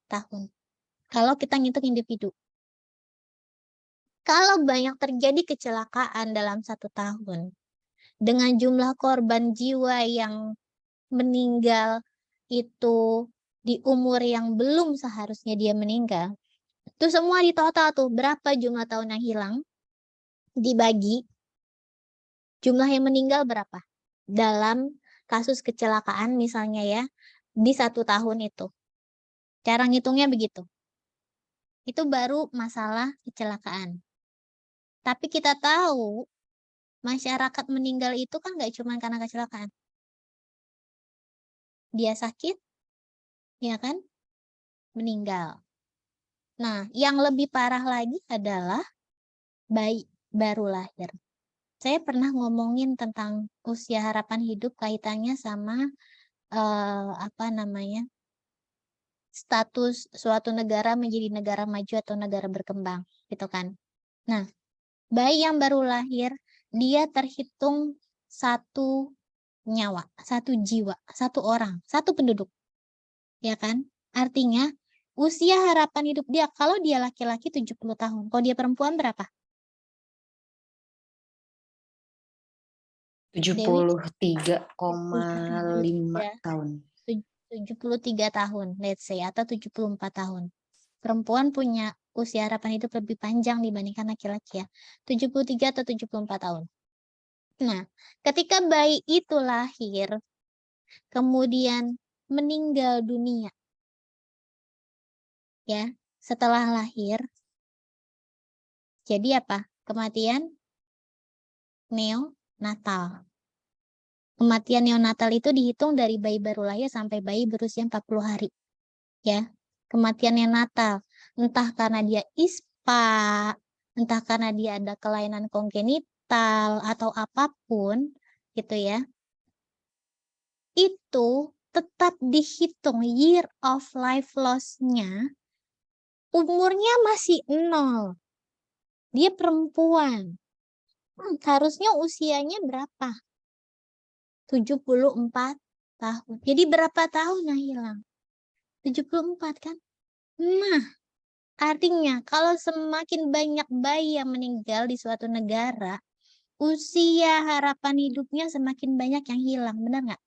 tahun. Kalau kita ngitung individu. Kalau banyak terjadi kecelakaan dalam 1 tahun, dengan jumlah korban jiwa yang meninggal itu di umur yang belum seharusnya dia meninggal, itu semua di total tuh berapa jumlah tahun yang hilang, dibagi jumlah yang meninggal berapa. Dalam kasus kecelakaan misalnya ya, di 1 tahun itu. Cara ngitungnya begitu. Itu baru masalah kecelakaan. Tapi kita tahu masyarakat meninggal itu kan nggak cuma karena kecelakaan. Dia sakit, ya kan? Meninggal. Nah, yang lebih parah lagi adalah bayi baru lahir. Saya pernah ngomongin tentang usia harapan hidup kaitannya sama status suatu negara menjadi negara maju atau negara berkembang, gitu kan. Nah, bayi yang baru lahir, dia terhitung 1 nyawa, 1 jiwa, 1 orang, 1 penduduk. Ya kan? Artinya, usia harapan hidup dia, kalau dia laki-laki 70 tahun, kalau dia perempuan berapa? Dewi? 73,5 tahun. 73 tahun, let's say, atau 74 tahun. Perempuan punya usia harapan hidup lebih panjang dibandingkan laki-laki ya. 73 atau 74 tahun. Nah, ketika bayi itu lahir, kemudian meninggal dunia, ya, setelah lahir, jadi apa? Kematian neonatal. Kematian neonatal itu dihitung dari bayi baru lahir sampai bayi berusia 40 hari. Ya, kematian neonatal. Entah karena dia ISPA, entah karena dia ada kelainan kongenital, atau apapun, gitu ya. Itu tetap dihitung year of life loss-nya, umurnya masih 0. Dia perempuan. Harusnya usianya berapa? 74 tahun. Jadi berapa tahun yang hilang? 74 kan? Nah, artinya kalau semakin banyak bayi yang meninggal di suatu negara, usia harapan hidupnya semakin banyak yang hilang, benar nggak?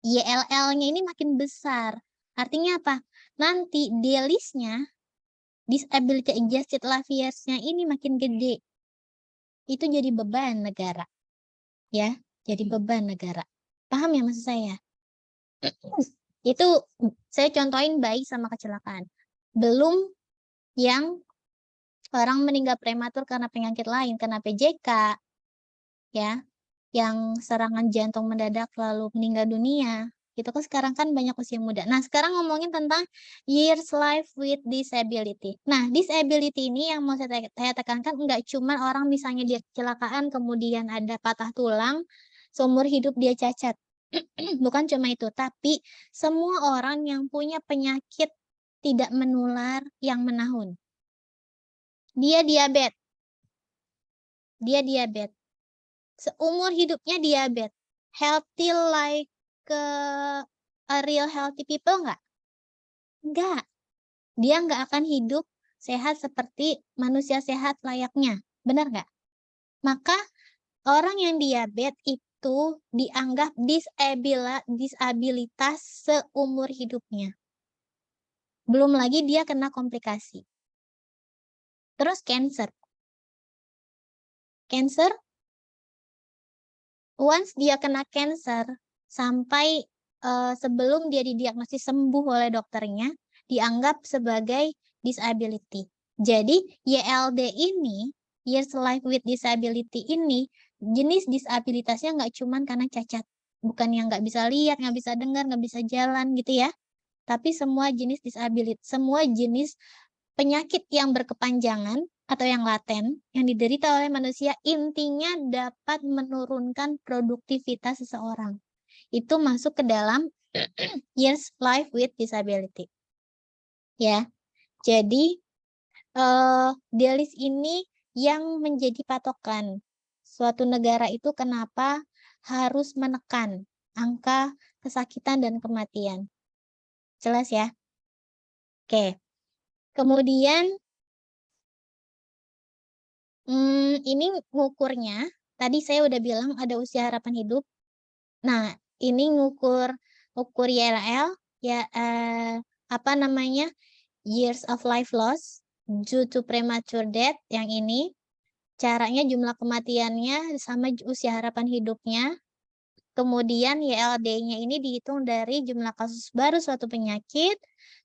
YLL-nya ini makin besar. Artinya apa? Nanti DALYS-nya, disability adjusted life years-nya ini makin gede. Itu jadi beban negara. Ya, jadi beban negara. Paham ya maksud saya? Itu saya contohin bayi sama kecelakaan. Belum yang orang meninggal prematur karena penyakit lain, karena PJK, ya, yang serangan jantung mendadak lalu meninggal dunia. Itu kan sekarang kan banyak usia muda. Nah, sekarang ngomongin tentang years life with disability. Nah, disability ini yang mau saya tekankan enggak cuma orang misalnya dia kecelakaan kemudian ada patah tulang, seumur hidup dia cacat. Bukan cuma itu, tapi semua orang yang punya penyakit tidak menular yang menahun. Dia diabetes. Seumur hidupnya diabetes. Healthy like a real healthy people nggak? Nggak. Dia nggak akan hidup sehat seperti manusia sehat layaknya. Benar nggak? Maka orang yang diabetes itu dianggap disabilitas seumur hidupnya. Belum lagi dia kena komplikasi. Terus cancer. Cancer, once dia kena cancer, sampai sebelum dia didiagnosis sembuh oleh dokternya, dianggap sebagai disability. Jadi, YLD ini, years life with disability ini, jenis disabilitasnya nggak cuma karena cacat. Bukan yang nggak bisa lihat, nggak bisa dengar, nggak bisa jalan gitu ya. Tapi semua jenis disability, semua jenis penyakit yang berkepanjangan atau yang laten, yang diderita oleh manusia, intinya dapat menurunkan produktivitas seseorang. Itu masuk ke dalam years life with disability. Ya, jadi DALYS ini yang menjadi patokan suatu negara itu kenapa harus menekan angka kesakitan dan kematian. Jelas ya? Oke. Kemudian ini ngukurnya, tadi saya udah bilang ada usia harapan hidup. Nah, ini ngukur YLL ya apa namanya years of life loss due to premature death yang ini. Caranya jumlah kematiannya sama usia harapan hidupnya. Kemudian YLD-nya ini dihitung dari jumlah kasus baru suatu penyakit,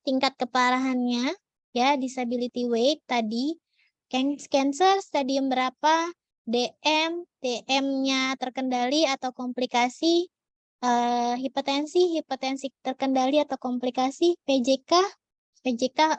tingkat keparahannya, ya disability weight tadi, cancer stadium berapa, DM-nya terkendali atau komplikasi, hipertensi terkendali atau komplikasi, PJK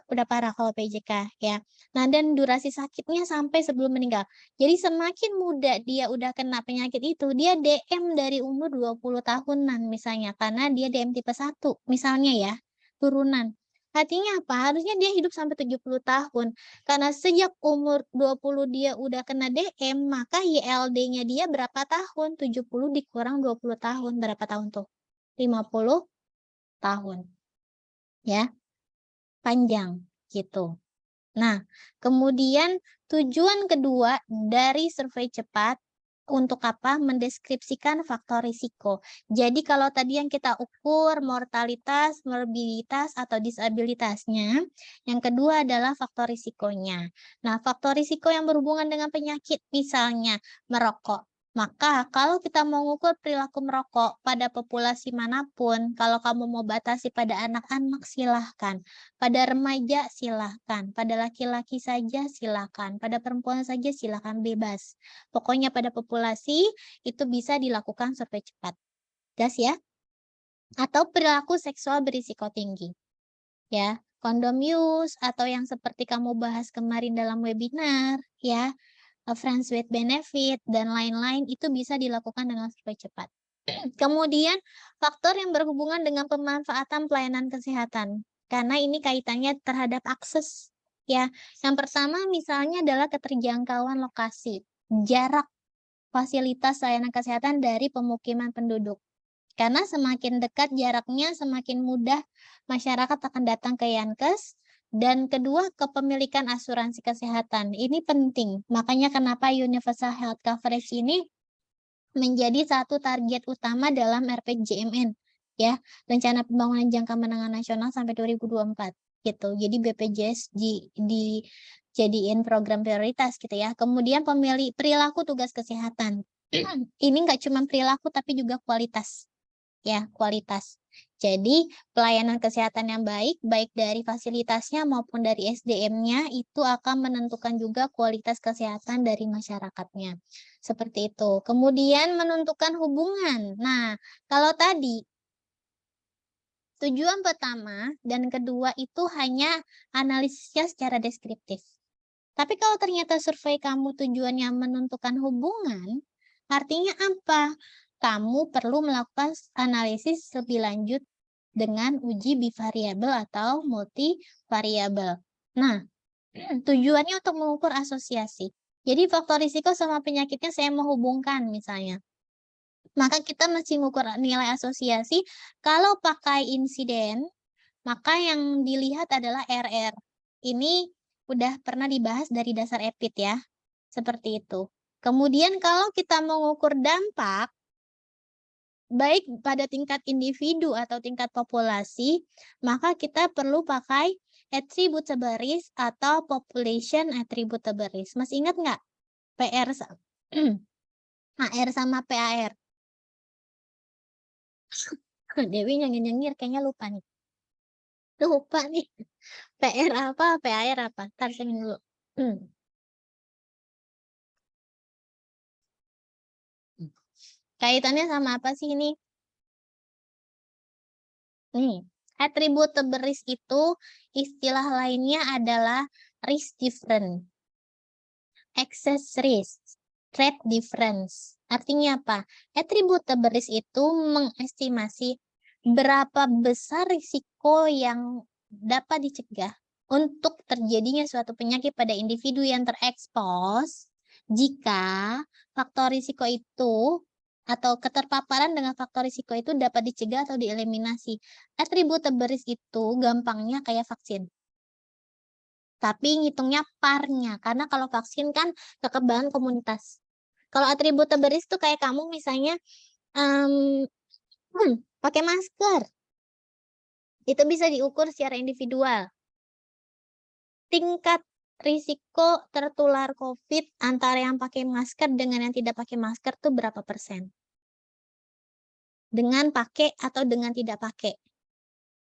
udah parah kalau PJK ya. Nah, dan durasi sakitnya sampai sebelum meninggal. Jadi semakin muda dia udah kena penyakit itu, dia DM dari umur 20 tahunan misalnya karena dia DM tipe 1 misalnya ya, turunan. Artinya apa? Harusnya dia hidup sampai 70 tahun. Karena sejak umur 20 dia udah kena DM, maka YLD-nya dia berapa tahun? 70 dikurang 20 tahun. Berapa tahun tuh? 50 tahun. Ya. Panjang gitu. Nah, kemudian tujuan kedua dari survei cepat untuk apa? Mendeskripsikan faktor risiko. Jadi kalau tadi yang kita ukur mortalitas, morbiditas, atau disabilitasnya, yang kedua adalah faktor risikonya. Nah, faktor risiko yang berhubungan dengan penyakit, misalnya merokok. Maka kalau kita mau mengukur perilaku merokok pada populasi manapun, kalau kamu mau batasi pada anak-anak silahkan, pada remaja silahkan, pada laki-laki saja silahkan, pada perempuan saja silahkan bebas. Pokoknya pada populasi itu bisa dilakukan survei cepat. Gas ya? Atau perilaku seksual berisiko tinggi. Ya, kondom use atau yang seperti kamu bahas kemarin dalam webinar, ya. Friends with benefit, dan lain-lain itu bisa dilakukan dengan survei cepat. Kemudian, faktor yang berhubungan dengan pemanfaatan pelayanan kesehatan. Karena ini kaitannya terhadap akses. Ya, yang pertama misalnya adalah keterjangkauan lokasi, jarak fasilitas layanan kesehatan dari pemukiman penduduk. Karena semakin dekat jaraknya, semakin mudah masyarakat akan datang ke Yankes. Dan kedua, kepemilikan asuransi kesehatan. Ini penting. Makanya kenapa Universal Health Coverage ini menjadi satu target utama dalam RPJMN. Ya, Rencana Pembangunan Jangka Menengah Nasional sampai 2024. Gitu. Jadi BPJS dijadiin program prioritas gitu ya. Kemudian perilaku tugas kesehatan. Ini nggak cuma perilaku tapi juga kualitas. Ya, kualitas. Jadi, pelayanan kesehatan yang baik dari fasilitasnya maupun dari SDM-nya, itu akan menentukan juga kualitas kesehatan dari masyarakatnya. Seperti itu. Kemudian menentukan hubungan. Nah, kalau tadi, tujuan pertama dan kedua itu hanya analisisnya secara deskriptif. Tapi kalau ternyata survei kamu tujuannya menentukan hubungan, artinya apa? Kamu perlu melakukan analisis lebih lanjut dengan uji bivariabel atau multivariabel. Nah, tujuannya untuk mengukur asosiasi. Jadi faktor risiko sama penyakitnya saya menghubungkan misalnya. Maka kita mesti mengukur nilai asosiasi. Kalau pakai insiden, maka yang dilihat adalah RR. Ini udah pernah dibahas dari dasar EPID ya. Seperti itu. Kemudian kalau kita mengukur dampak, baik pada tingkat individu atau tingkat populasi, maka kita perlu pakai attributable risk atau population attributable risk. Masih ingat nggak? AR sama PAR. Dewi nyengir-nyengir, kayaknya lupa nih. Lupa nih. PR apa, PAR apa? Ntar saya dulu. Kaitannya sama apa sih ini? Nih, attributable risk itu istilah lainnya adalah risk difference, excess risk, threat difference. Artinya apa? Attributable risk itu mengestimasi berapa besar risiko yang dapat dicegah untuk terjadinya suatu penyakit pada individu yang terekspos jika faktor risiko itu atau keterpaparan dengan faktor risiko itu dapat dicegah atau dieliminasi. Attributable risk itu gampangnya kayak vaksin. Tapi ngitungnya parnya, karena kalau vaksin kan kekebalan komunitas. Kalau attributable risk itu kayak kamu misalnya pakai masker. Itu bisa diukur secara individual. Tingkat risiko tertular COVID antara yang pakai masker dengan yang tidak pakai masker tuh berapa persen? Dengan pakai atau dengan tidak pakai?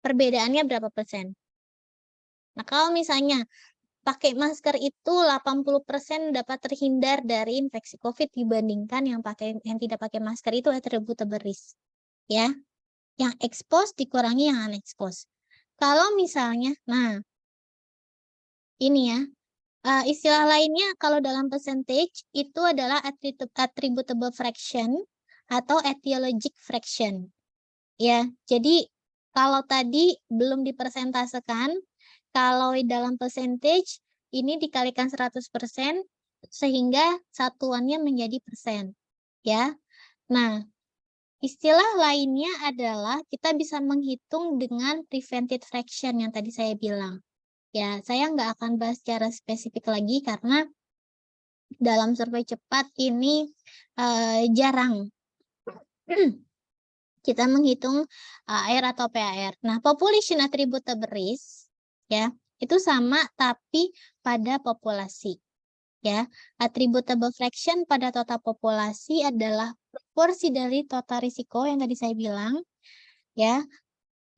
Perbedaannya berapa persen? Nah, kalau misalnya pakai masker itu 80% dapat terhindar dari infeksi COVID dibandingkan yang tidak pakai masker itu attributable risk. Ya. Yang expose dikurangi yang unexposed. Kalau misalnya, nah ini ya, istilah lainnya kalau dalam percentage itu adalah attributable fraction atau etiologic fraction. Ya, jadi kalau tadi belum dipersentasekan, kalau dalam percentage ini dikalikan 100% sehingga satuannya menjadi persen. Ya. Nah, istilah lainnya adalah kita bisa menghitung dengan prevented fraction yang tadi saya bilang. Ya, saya nggak akan bahas secara spesifik lagi karena dalam survei cepat ini jarang kita menghitung AR atau PAR. Nah, population attributable risk ya, itu sama tapi pada populasi. Ya, attributable fraction pada total populasi adalah proporsi dari total risiko yang tadi saya bilang, ya,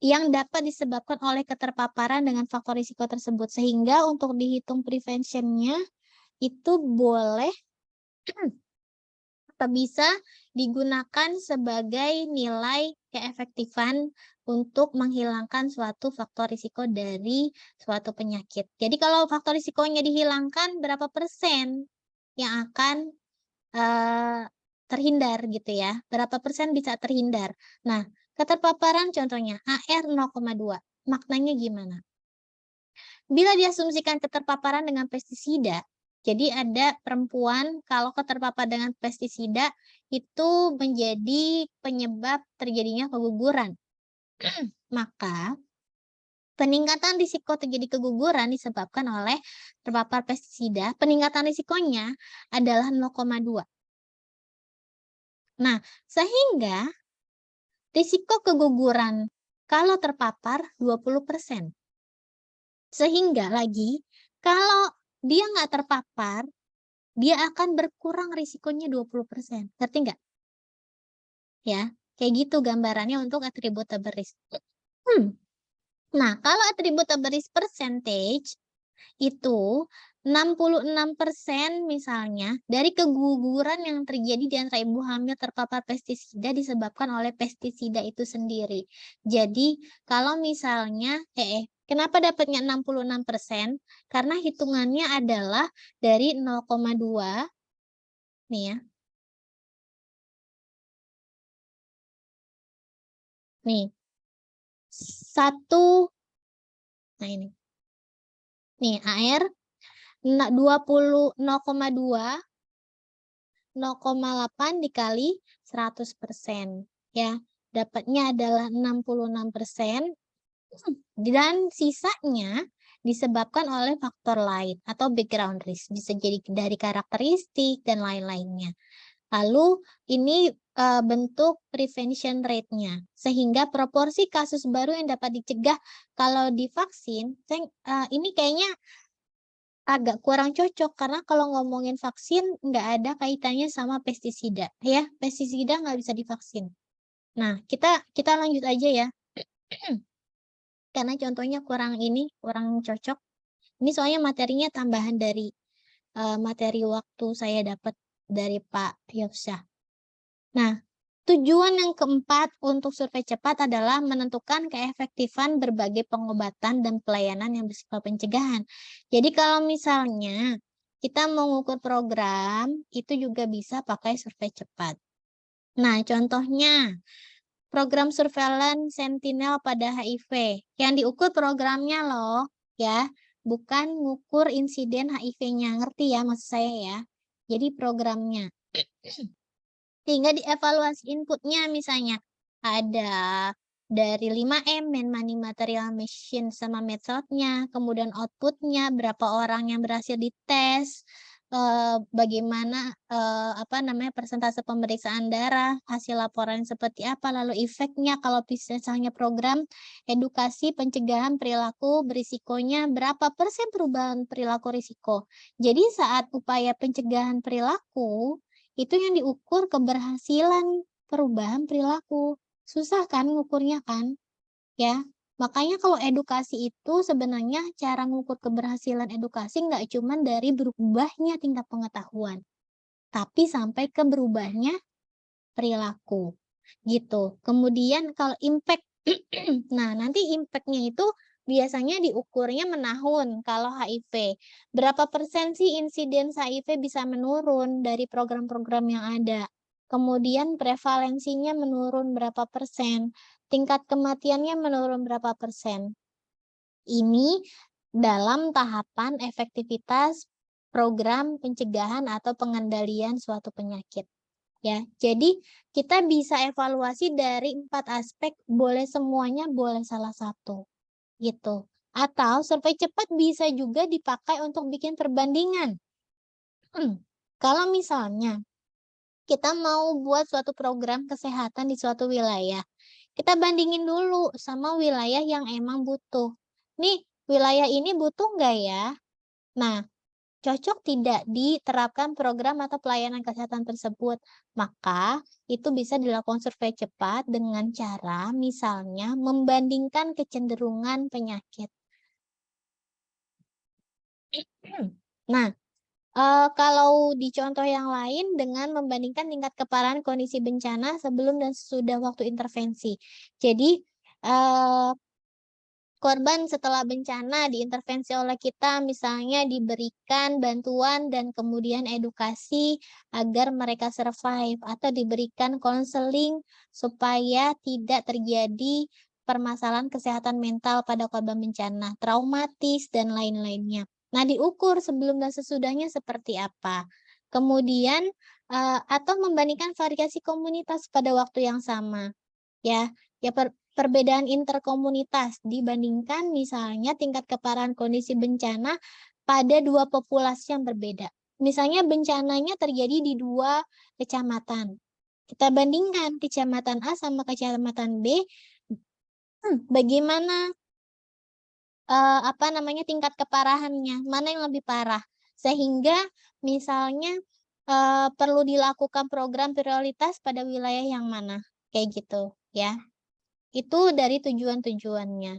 yang dapat disebabkan oleh keterpaparan dengan faktor risiko tersebut. Sehingga untuk dihitung prevention-nya itu boleh atau bisa digunakan sebagai nilai keefektifan untuk menghilangkan suatu faktor risiko dari suatu penyakit. Jadi kalau faktor risikonya dihilangkan, berapa persen yang akan terhindar gitu ya? Berapa persen bisa terhindar? Nah, keterpaparan contohnya AR 0,2. Maknanya gimana? Bila diasumsikan keterpaparan dengan pestisida, jadi ada perempuan kalau terpapar dengan pestisida itu menjadi penyebab terjadinya keguguran. Maka peningkatan risiko terjadi keguguran disebabkan oleh terpapar pestisida, peningkatan risikonya adalah 0,2. Nah, sehingga risiko keguguran kalau terpapar 20%. Sehingga lagi, kalau dia nggak terpapar, dia akan berkurang risikonya 20%. Ngerti nggak? Ya, kayak gitu gambarannya untuk attributable risk. Nah, kalau attributable risk percentage itu 66% misalnya dari keguguran yang terjadi di antara ibu hamil terpapar pestisida disebabkan oleh pestisida itu sendiri. Jadi, kalau misalnya kenapa dapatnya 66%? Karena hitungannya adalah dari 0,2 nih ya. Nih. 1 nah ini. Nih, AR 0,2 0,8 dikali 100%. Ya, dapatnya adalah 66%. Dan sisanya disebabkan oleh faktor lain atau background risk. Bisa jadi dari karakteristik dan lain-lainnya. Lalu ini bentuk prevention rate-nya. Sehingga proporsi kasus baru yang dapat dicegah kalau divaksin, ini kayaknya agak kurang cocok karena kalau ngomongin vaksin nggak ada kaitannya sama pestisida. Ya, pestisida nggak bisa divaksin. Nah, kita lanjut aja ya. Karena contohnya kurang cocok. Ini soalnya materinya tambahan dari materi waktu saya dapat dari Pak Yofsyah. Nah, tujuan yang keempat untuk survei cepat adalah menentukan keefektifan berbagai pengobatan dan pelayanan yang bersifat pencegahan. Jadi kalau misalnya kita mau mengukur program, itu juga bisa pakai survei cepat. Nah, contohnya program surveillance sentinel pada HIV. Yang diukur programnya loh, ya. Bukan ngukur insiden HIV-nya. Ngerti ya maksud saya ya. Jadi programnya. Sehingga dievaluasi inputnya misalnya. Ada dari 5M, man money material machine sama metodenya. Kemudian outputnya, berapa orang yang berhasil dites. bagaimana persentase pemeriksaan darah, hasil laporan seperti apa, lalu efeknya kalau misalnya program edukasi pencegahan perilaku berisikonya berapa persen perubahan perilaku risiko. Jadi saat upaya pencegahan perilaku itu yang diukur keberhasilan perubahan perilaku. Susah kan ngukurnya kan? Ya. Makanya kalau edukasi itu sebenarnya cara mengukur keberhasilan edukasi nggak cuma dari berubahnya tingkat pengetahuan, tapi sampai ke berubahnya perilaku, gitu. Kemudian kalau impact, nah nanti impact-nya itu biasanya diukurnya menahun kalau HIV. Berapa persen sih insiden HIV bisa menurun dari program-program yang ada? Kemudian prevalensinya menurun berapa persen? Tingkat kematiannya menurun berapa persen? Ini dalam tahapan efektivitas program pencegahan atau pengendalian suatu penyakit. Ya, jadi kita bisa evaluasi dari 4 aspek, boleh semuanya, boleh salah satu, gitu. Atau survei cepat bisa juga dipakai untuk bikin perbandingan. Kalau misalnya kita mau buat suatu program kesehatan di suatu wilayah, kita bandingin dulu sama wilayah yang emang butuh. Nih, wilayah ini butuh nggak ya? Nah, cocok tidak diterapkan program atau pelayanan kesehatan tersebut? Maka itu bisa dilakukan survei cepat dengan cara misalnya membandingkan kecenderungan penyakit. Nah, kalau di contoh yang lain dengan membandingkan tingkat keparahan kondisi bencana sebelum dan sesudah waktu intervensi. Jadi, korban setelah bencana diintervensi oleh kita misalnya diberikan bantuan dan kemudian edukasi agar mereka survive atau diberikan konseling supaya tidak terjadi permasalahan kesehatan mental pada korban bencana, traumatis dan lain-lainnya. Nah, diukur sebelum dan sesudahnya seperti apa. Kemudian atau membandingkan variasi komunitas pada waktu yang sama. Ya, perbedaan interkomunitas dibandingkan misalnya tingkat keparahan kondisi bencana pada 2 populasi yang berbeda. Misalnya bencananya terjadi di 2 kecamatan. Kita bandingkan kecamatan A sama kecamatan B, bagaimana tingkat keparahannya, mana yang lebih parah. Sehingga misalnya perlu dilakukan program prioritas pada wilayah yang mana, kayak gitu ya. Itu dari tujuan-tujuannya.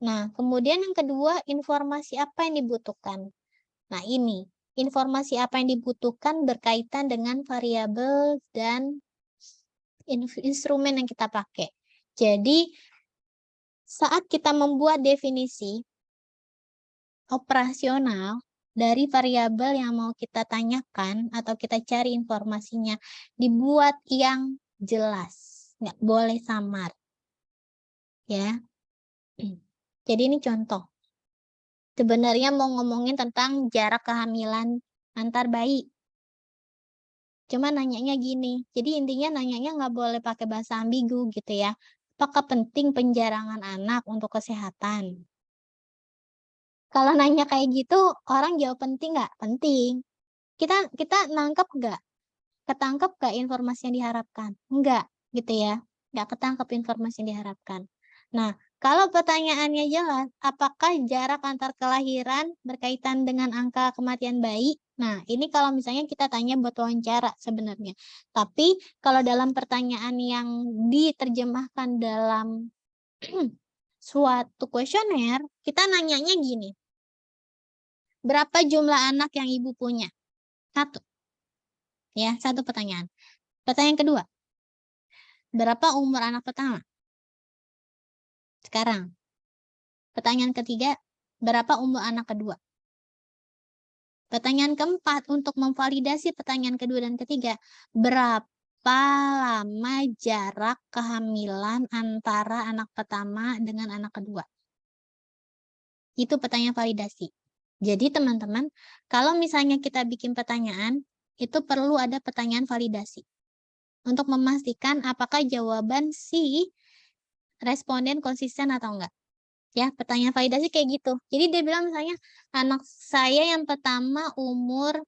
Nah, kemudian yang kedua, informasi apa yang dibutuhkan. Nah, ini, informasi apa yang dibutuhkan berkaitan dengan variabel dan instrumen yang kita pakai. Jadi, saat kita membuat definisi operasional dari variabel yang mau kita tanyakan atau kita cari informasinya, dibuat yang jelas, nggak boleh samar. Ya, jadi ini contoh. Sebenarnya mau ngomongin tentang jarak kehamilan antar bayi. Cuma nanyanya gini, jadi intinya nanyanya nggak boleh pakai bahasa ambigu gitu ya. Apakah penting penjarangan anak untuk kesehatan? Kalau nanya kayak gitu, orang jawab penting nggak? Penting. Kita nangkep nggak? Ketangkep nggak informasi yang diharapkan? Enggak, gitu ya. Nggak ketangkep informasi yang diharapkan. Nah, kalau pertanyaannya jelas, apakah jarak antar kelahiran berkaitan dengan angka kematian bayi? Nah, ini kalau misalnya kita tanya buat wawancara sebenarnya. Tapi kalau dalam pertanyaan yang diterjemahkan dalam suatu kuesioner, kita nanyanya gini. Berapa jumlah anak yang ibu punya? 1. Ya, 1 pertanyaan. Pertanyaan kedua. Berapa umur anak pertama? Sekarang. Pertanyaan ketiga, berapa umur anak kedua? Pertanyaan keempat, untuk memvalidasi pertanyaan kedua dan ketiga, berapa lama jarak kehamilan antara anak pertama dengan anak kedua? Itu pertanyaan validasi. Jadi teman-teman, kalau misalnya kita bikin pertanyaan, itu perlu ada pertanyaan validasi. Untuk memastikan apakah jawaban si responden konsisten atau enggak. Ya, pertanyaan validasi kayak gitu. Jadi dia bilang misalnya, anak saya yang pertama umur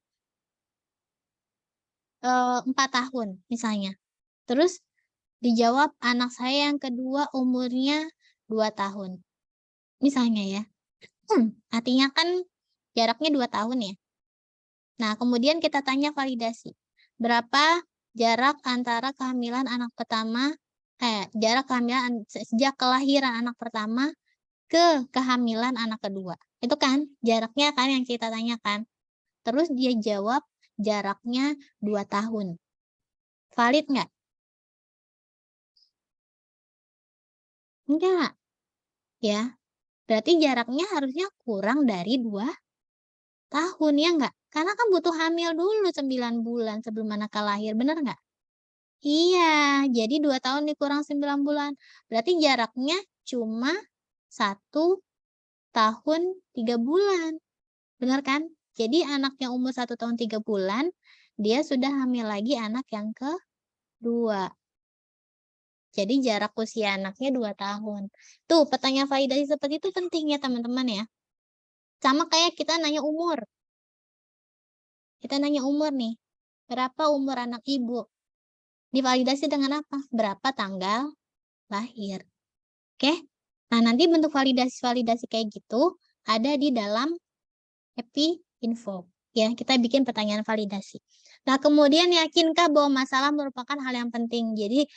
4 tahun misalnya. Terus dijawab anak saya yang kedua umurnya 2 tahun. Misalnya ya. Artinya kan jaraknya 2 tahun ya. Nah, kemudian kita tanya validasi. Berapa jarak antara kehamilan anak pertama, jarak kehamilan sejak kelahiran anak pertama ke kehamilan anak kedua. Itu kan jaraknya kan yang kita tanyakan. Terus dia jawab jaraknya 2 tahun. Valid nggak? Enggak. Ya. Berarti jaraknya harusnya kurang dari 2 tahun, ya enggak? Karena kan butuh hamil dulu 9 bulan sebelum anak lahir, bener nggak? Iya, jadi 2 tahun dikurang 9 bulan. Berarti jaraknya cuma 1 tahun 3 bulan. Benar kan? Jadi anak yang umur 1 tahun 3 bulan, dia sudah hamil lagi anak yang kedua. Jadi jarak usia anaknya 2 tahun. Tuh, pertanyaan validasi seperti itu penting ya teman-teman ya. Sama kayak kita nanya umur. Kita nanya umur nih. Berapa umur anak ibu? Divalidasi dengan apa? Berapa tanggal lahir. Oke? Nah, nanti bentuk validasi-validasi kayak gitu ada di dalam Happy Info. Ya, kita bikin pertanyaan validasi. Nah, kemudian yakinkah bahwa masalah merupakan hal yang penting? Jadi,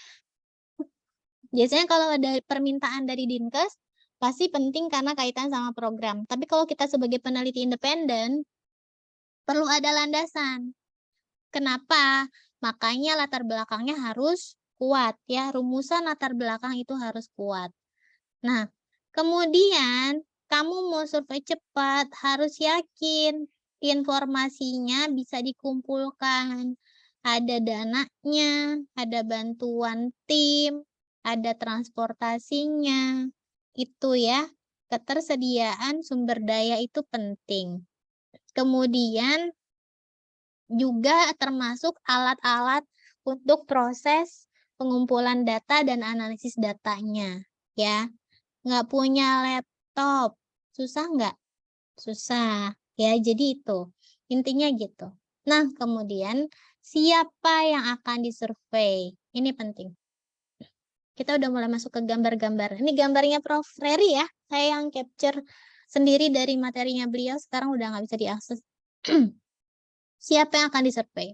biasanya kalau ada permintaan dari Dinkes, pasti penting karena kaitan sama program. Tapi kalau kita sebagai peneliti independen, perlu ada landasan. Kenapa? Makanya latar belakangnya harus kuat ya. Rumusan latar belakang itu harus kuat. Nah, kemudian kamu mau survei cepat, harus yakin informasinya bisa dikumpulkan. Ada dananya, ada bantuan tim, ada transportasinya. Itu ya, ketersediaan sumber daya itu penting. Kemudian juga termasuk alat-alat untuk proses pengumpulan data dan analisis datanya. Ya, nggak punya laptop, susah nggak? Susah. Ya, jadi itu. Intinya gitu. Nah, kemudian siapa yang akan disurvei? Ini penting. Kita udah mulai masuk ke gambar-gambar. Ini gambarnya Prof. Reri ya. Saya yang capture sendiri dari materinya beliau, sekarang udah nggak bisa diakses. Siapa yang akan disurvei?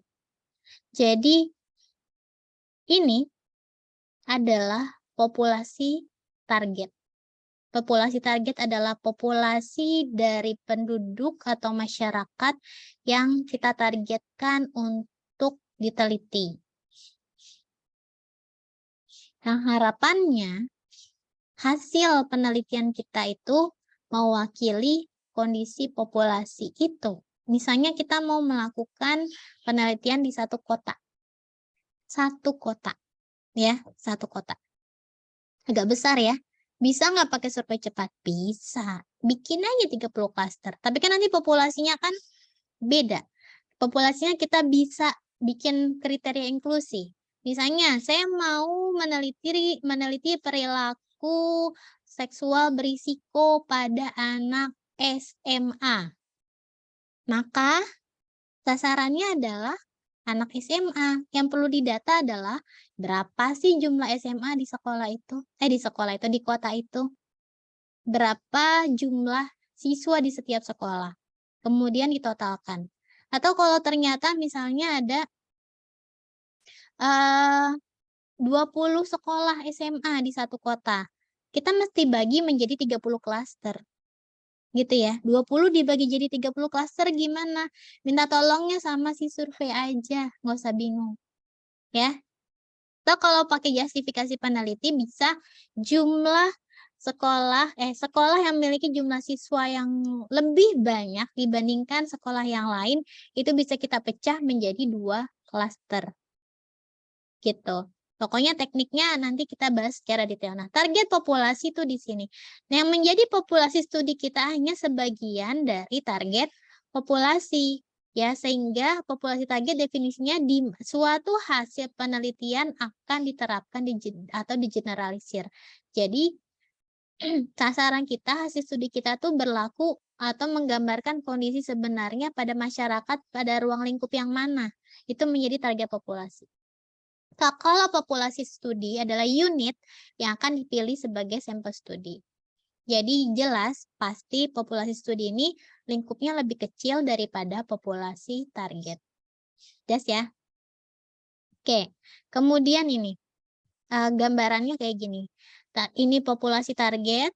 Jadi, ini adalah populasi target. Populasi target adalah populasi dari penduduk atau masyarakat yang kita targetkan untuk diteliti. Nah, harapannya hasil penelitian kita itu mewakili kondisi populasi itu. Misalnya kita mau melakukan penelitian di satu kota. Satu kota. Ya, satu kota. Agak besar ya. Bisa nggak pakai survei cepat? Bisa. Bikin aja 30 klaster. Tapi kan nanti populasinya kan beda. Populasinya kita bisa bikin kriteria inklusi. Misalnya, saya mau meneliti perilaku seksual berisiko pada anak SMA. Maka sasarannya adalah anak SMA. Yang perlu didata adalah berapa sih jumlah SMA di sekolah itu? Di kota itu. Berapa jumlah siswa di setiap sekolah? Kemudian ditotalkan. Atau kalau ternyata misalnya ada 20 sekolah SMA di satu kota, kita mesti bagi menjadi 30 klaster. Gitu ya, 20 dibagi jadi 30 klaster gimana? Minta tolongnya sama si survei aja, nggak usah bingung. Ya. Atau kalau pakai justifikasi peneliti bisa jumlah sekolah yang memiliki jumlah siswa yang lebih banyak dibandingkan sekolah yang lain, itu bisa kita pecah menjadi 2 klaster. Gitu. Pokoknya tekniknya nanti kita bahas secara detail. Nah, target populasi itu di sini. Nah, yang menjadi populasi studi kita hanya sebagian dari target populasi. Ya, sehingga populasi target definisinya di suatu hasil penelitian akan diterapkan atau digeneralisir. Jadi, sasaran kita, hasil studi kita tuh berlaku atau menggambarkan kondisi sebenarnya pada masyarakat pada ruang lingkup yang mana. Itu menjadi target populasi. Kalau populasi studi adalah unit yang akan dipilih sebagai sampel studi. Jadi jelas pasti populasi studi ini lingkupnya lebih kecil daripada populasi target. Jelas ya? Oke, kemudian ini gambarannya kayak gini. Ini populasi target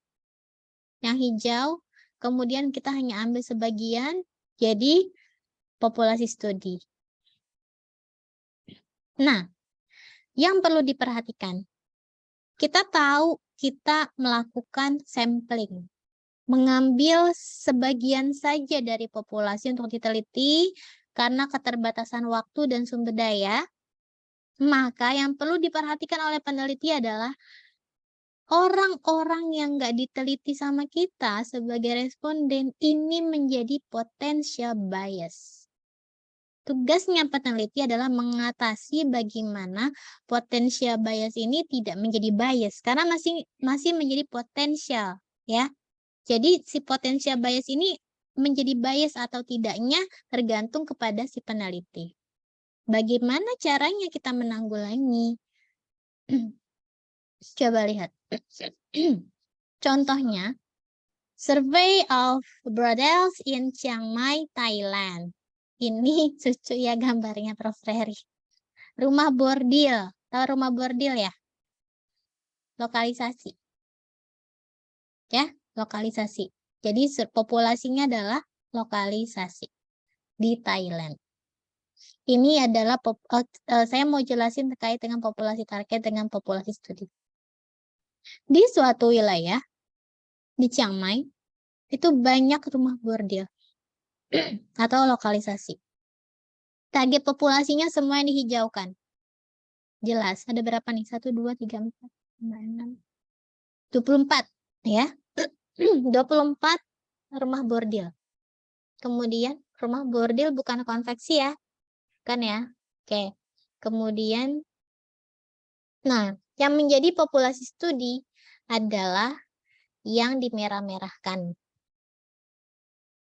yang hijau, kemudian kita hanya ambil sebagian jadi populasi studi. Nah, yang perlu diperhatikan, kita tahu kita melakukan sampling, mengambil sebagian saja dari populasi untuk diteliti karena keterbatasan waktu dan sumber daya, maka yang perlu diperhatikan oleh peneliti adalah orang-orang yang nggak diteliti sama kita sebagai responden ini menjadi potential bias. Tugasnya peneliti adalah mengatasi bagaimana potential bias ini tidak menjadi bias karena masih menjadi potensial, ya. Jadi si potential bias ini menjadi bias atau tidaknya tergantung kepada si peneliti. Bagaimana caranya kita menanggulangi? Coba lihat. Contohnya, Survey of Brothels in Chiang Mai, Thailand. Ini cucu ya gambarnya Prof. Reri. Rumah bordil. Tahu rumah bordil ya? Lokalisasi. Ya, lokalisasi. Jadi populasinya adalah lokalisasi di Thailand. Ini adalah saya mau jelasin terkait dengan populasi target dengan populasi studi. Di suatu wilayah di Chiang Mai itu banyak rumah bordil atau lokalisasi. Target populasinya semua yang dihijaukan. Jelas, ada berapa nih? 1, 2, 3, 4, 5, 6, 24 ya. 24 rumah bordil. Kemudian rumah bordil bukan konveksi ya. Kan ya? Oke. Kemudian nah, yang menjadi populasi studi adalah yang dimerah-merahkan.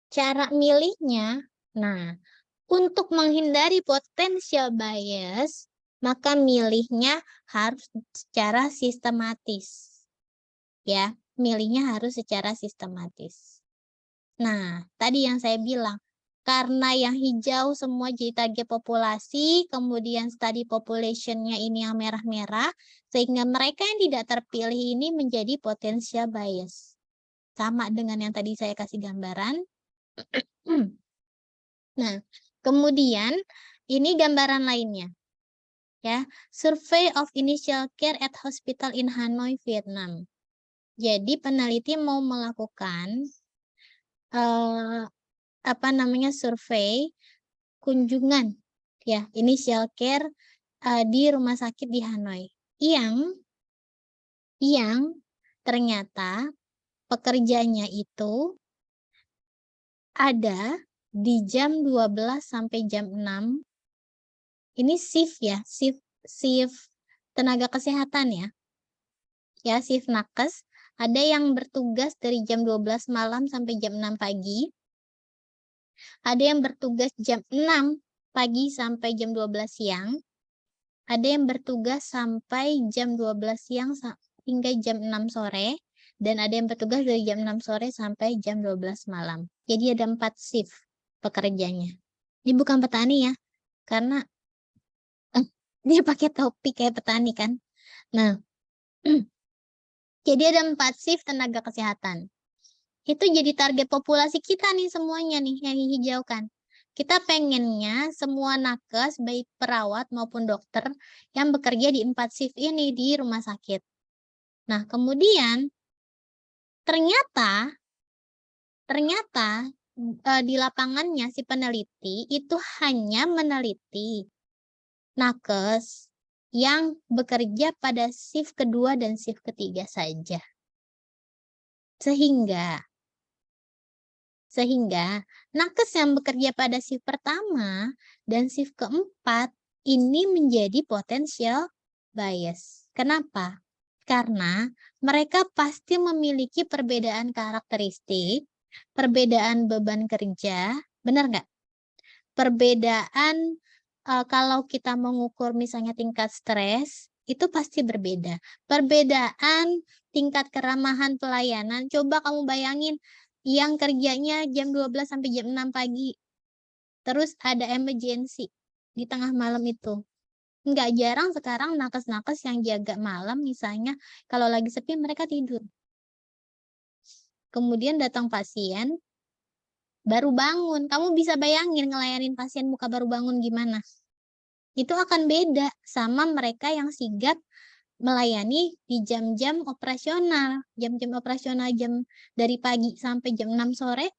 Cara milihnya, nah, untuk menghindari potensial bias, maka milihnya harus secara sistematis. Ya, milihnya harus secara sistematis. Nah, tadi yang saya bilang, karena yang hijau semua jadi target populasi, kemudian study population-nya ini yang merah-merah, sehingga mereka yang tidak terpilih ini menjadi potensial bias. Sama dengan yang tadi saya kasih gambaran. Nah, kemudian ini gambaran lainnya. Ya, Survey of Initial Care at Hospital in Hanoi, Vietnam. Jadi peneliti mau melakukan survei kunjungan ya initial care di rumah sakit di Hanoi yang ternyata pekerjanya itu ada di jam 12 sampai jam 6. Ini shift ya, shift tenaga kesehatan ya. Ya, shift nakes. Ada yang bertugas dari jam 12 malam sampai jam 6 pagi. Ada yang bertugas jam 6 pagi sampai jam 12 siang. Ada yang bertugas sampai jam 12 siang hingga jam 6 sore. Dan ada yang bertugas dari jam 6 sore sampai jam 12 malam. Jadi ada 4 shift pekerjanya. Ini bukan petani ya. Karena dia pakai topi kayak petani kan. Nah, jadi ada 4 shift tenaga kesehatan. Itu jadi target populasi kita nih semuanya nih yang dihijaukan. Kita pengennya semua nakes, baik perawat maupun dokter yang bekerja di 4 shift ini di rumah sakit. Nah, kemudian ternyata di lapangannya si peneliti itu hanya meneliti nakes yang bekerja pada shift kedua dan shift ketiga saja. Sehingga nakes yang bekerja pada shift pertama dan shift keempat ini menjadi potensial bias. Kenapa? Karena mereka pasti memiliki perbedaan karakteristik Perbedaan beban kerja, benar nggak? Perbedaan kalau kita mengukur misalnya tingkat stres, itu pasti berbeda. Perbedaan tingkat keramahan pelayanan, coba kamu bayangin yang kerjanya jam 12 sampai jam 6 pagi, terus ada emergency di tengah malam itu. Nggak jarang sekarang nakes-nakes yang jaga malam misalnya, kalau lagi sepi mereka tidur. Kemudian datang pasien, baru bangun. Kamu bisa bayangin ngelayanin pasien muka baru bangun gimana? Itu akan beda sama mereka yang sigap melayani di jam-jam operasional. Jam-jam operasional dari pagi sampai jam 6 sore.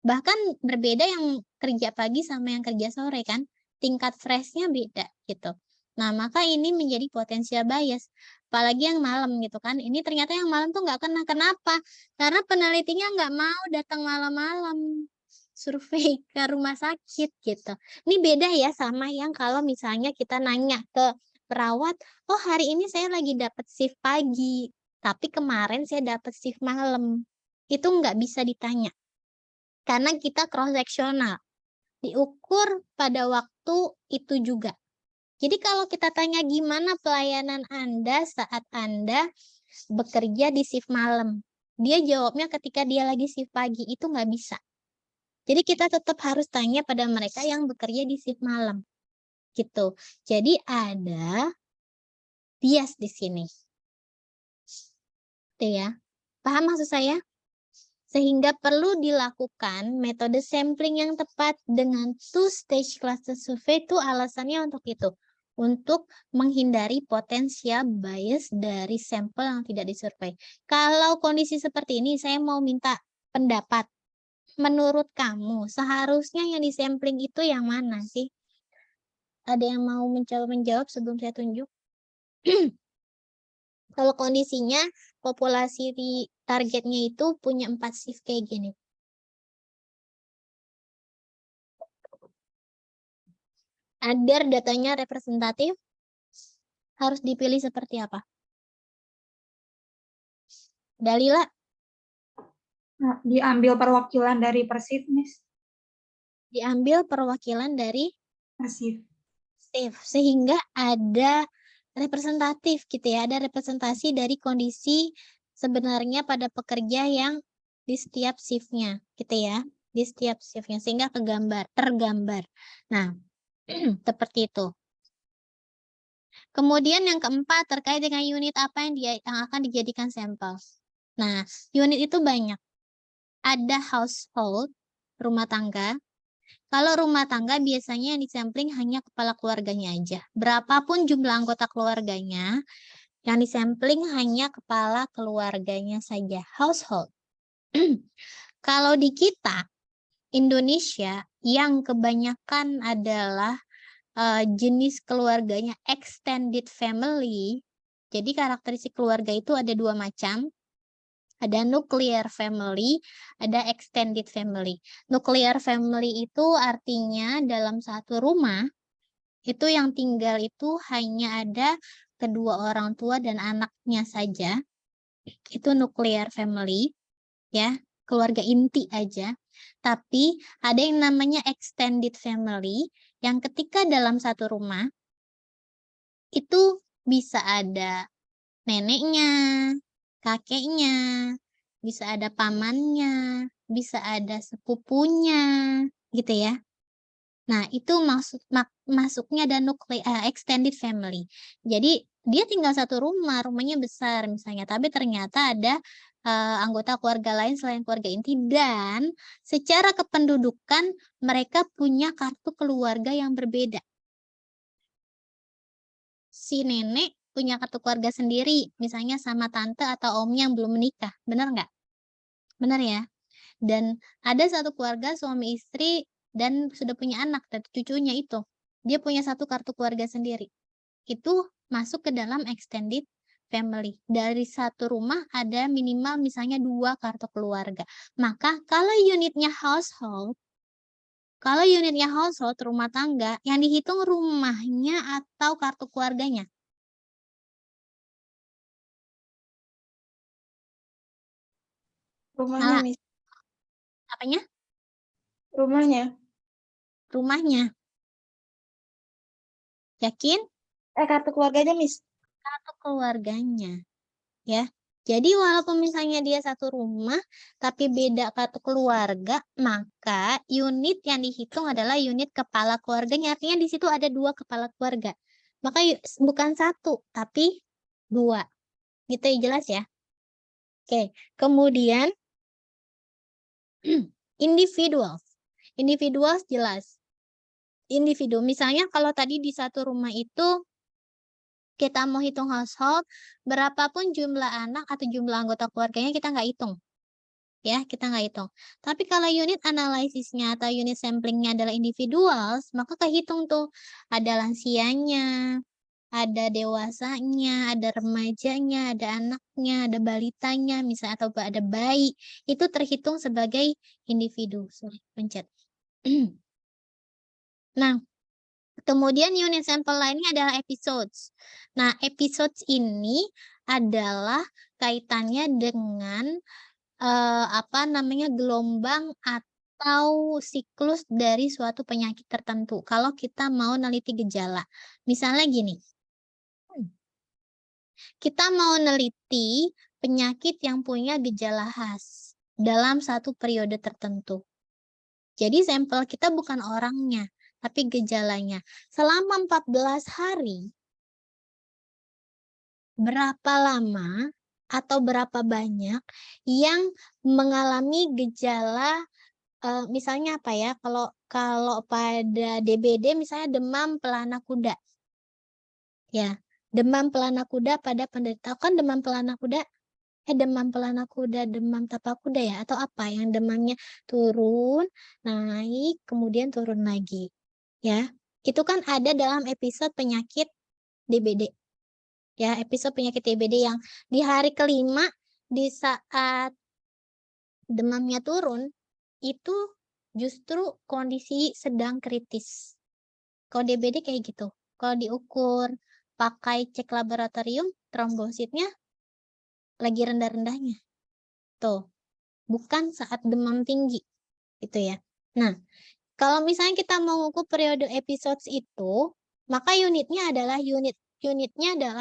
Bahkan berbeda yang kerja pagi sama yang kerja sore kan. Tingkat freshnya beda gitu. Nah, maka ini menjadi potensial bias. Apalagi yang malam gitu kan. Ini ternyata yang malam tuh nggak kena. Kenapa? Karena penelitinya nggak mau datang malam-malam survei ke rumah sakit gitu. Ini beda ya sama yang kalau misalnya kita nanya ke perawat, oh hari ini saya lagi dapat shift pagi, tapi kemarin saya dapat shift malam. Itu nggak bisa ditanya. Karena kita cross-sectional. Diukur pada waktu itu juga. Jadi kalau kita tanya gimana pelayanan Anda saat Anda bekerja di shift malam, dia jawabnya ketika dia lagi shift pagi, itu nggak bisa. Jadi kita tetap harus tanya pada mereka yang bekerja di shift malam. Gitu. Jadi ada bias di sini. Itu ya. Paham maksud saya? Sehingga perlu dilakukan metode sampling yang tepat dengan two-stage cluster survey itu alasannya untuk itu. Untuk menghindari potensial bias dari sampel yang tidak disurvei. Kalau kondisi seperti ini, saya mau minta pendapat. Menurut kamu, seharusnya yang disampling itu yang mana sih? Ada yang mau mencoba menjawab sebelum saya tunjuk? Kalau kondisinya, populasi di targetnya itu punya 4 shift kayak gini. Agar datanya representatif, harus dipilih seperti apa? Dalila? Nah, diambil perwakilan dari Persif, Miss. Diambil perwakilan dari Persif. sehingga ada representatif gitu ya, ada representasi dari kondisi sebenarnya pada pekerja yang di setiap shiftnya gitu ya, di setiap shiftnya sehingga tergambar. Nah, seperti itu. Kemudian yang keempat terkait dengan unit apa yang akan dijadikan sampel. Nah, unit itu banyak. Ada household, rumah tangga. Kalau rumah tangga biasanya yang disampling hanya kepala keluarganya aja. Berapapun jumlah anggota keluarganya, yang disampling hanya kepala keluarganya saja, household. Kalau di kita, Indonesia, yang kebanyakan adalah jenis keluarganya extended family. Jadi karakteristik keluarga itu ada 2 macam. Ada nuclear family, ada extended family. Nuclear family itu artinya dalam satu rumah, itu yang tinggal itu hanya ada kedua orang tua dan anaknya saja. Itu nuclear family, ya, keluarga inti aja. Tapi ada yang namanya extended family, yang ketika dalam satu rumah, itu bisa ada neneknya, kakeknya, bisa ada pamannya, bisa ada sepupunya, gitu ya. Nah, itu masuknya ada extended family. Jadi, dia tinggal satu rumah, rumahnya besar misalnya, tapi ternyata ada anggota keluarga lain selain keluarga inti, dan secara kependudukan mereka punya kartu keluarga yang berbeda. Si nenek punya kartu keluarga sendiri, misalnya sama tante atau om yang belum menikah. Benar nggak? Benar ya? Dan ada satu keluarga suami istri dan sudah punya anak dan cucunya itu. Dia punya satu kartu keluarga sendiri. Itu masuk ke dalam extended family. Dari satu rumah ada minimal misalnya 2 kartu keluarga. Maka kalau unitnya household, rumah tangga, yang dihitung rumahnya atau kartu keluarganya. Rumahnya, Nah, Miss. Apanya? Rumahnya. Rumahnya. Yakin? Kartu keluarganya, Miss. Kartu keluarganya. Ya. Jadi walaupun misalnya dia satu rumah, tapi beda kartu keluarga, maka unit yang dihitung adalah unit kepala keluarganya. Artinya di situ ada 2 kepala keluarga. Maka bukan 1, tapi 2. Gitu ya, jelas ya? Oke, kemudian individuals. Individuals jelas. Individu. Misalnya kalau tadi di satu rumah itu kita mau hitung household, berapapun jumlah anak atau jumlah anggota keluarganya kita nggak hitung. Ya, kita nggak hitung. Tapi kalau unit analisisnya atau unit samplingnya adalah individuals, maka kehitung tuh. Ada lansianya, ada dewasanya, ada remajanya, ada anaknya, ada balitanya, misalnya atau ada bayi. Itu terhitung sebagai individu. Sorry, pencet. Nah, kemudian unit sampel lainnya adalah episodes. Nah, episodes ini adalah kaitannya dengan gelombang atau siklus dari suatu penyakit tertentu. Kalau kita mau neliti gejala. Misalnya gini. Kita mau neliti penyakit yang punya gejala khas dalam satu periode tertentu. Jadi sampel kita bukan orangnya, tapi gejalanya. Selama 14 hari, berapa lama atau berapa banyak yang mengalami gejala, misalnya apa ya, kalau pada DBD misalnya demam pelana kuda. Ya, demam pelana kuda pada penderita, kan demam pelana kuda, demam tapak kuda ya, atau apa yang demamnya turun, naik, kemudian turun lagi. Ya, itu kan ada dalam episode penyakit DBD. Ya, episode penyakit DBD yang di hari kelima di saat demamnya turun, itu justru kondisi sedang kritis. Kalau DBD kayak gitu. Kalau diukur pakai cek laboratorium, trombositnya lagi rendah-rendahnya. Tuh, bukan saat demam tinggi. Gitu ya. Nah, kalau misalnya kita mau mengukur periode episodes itu, maka unitnya adalah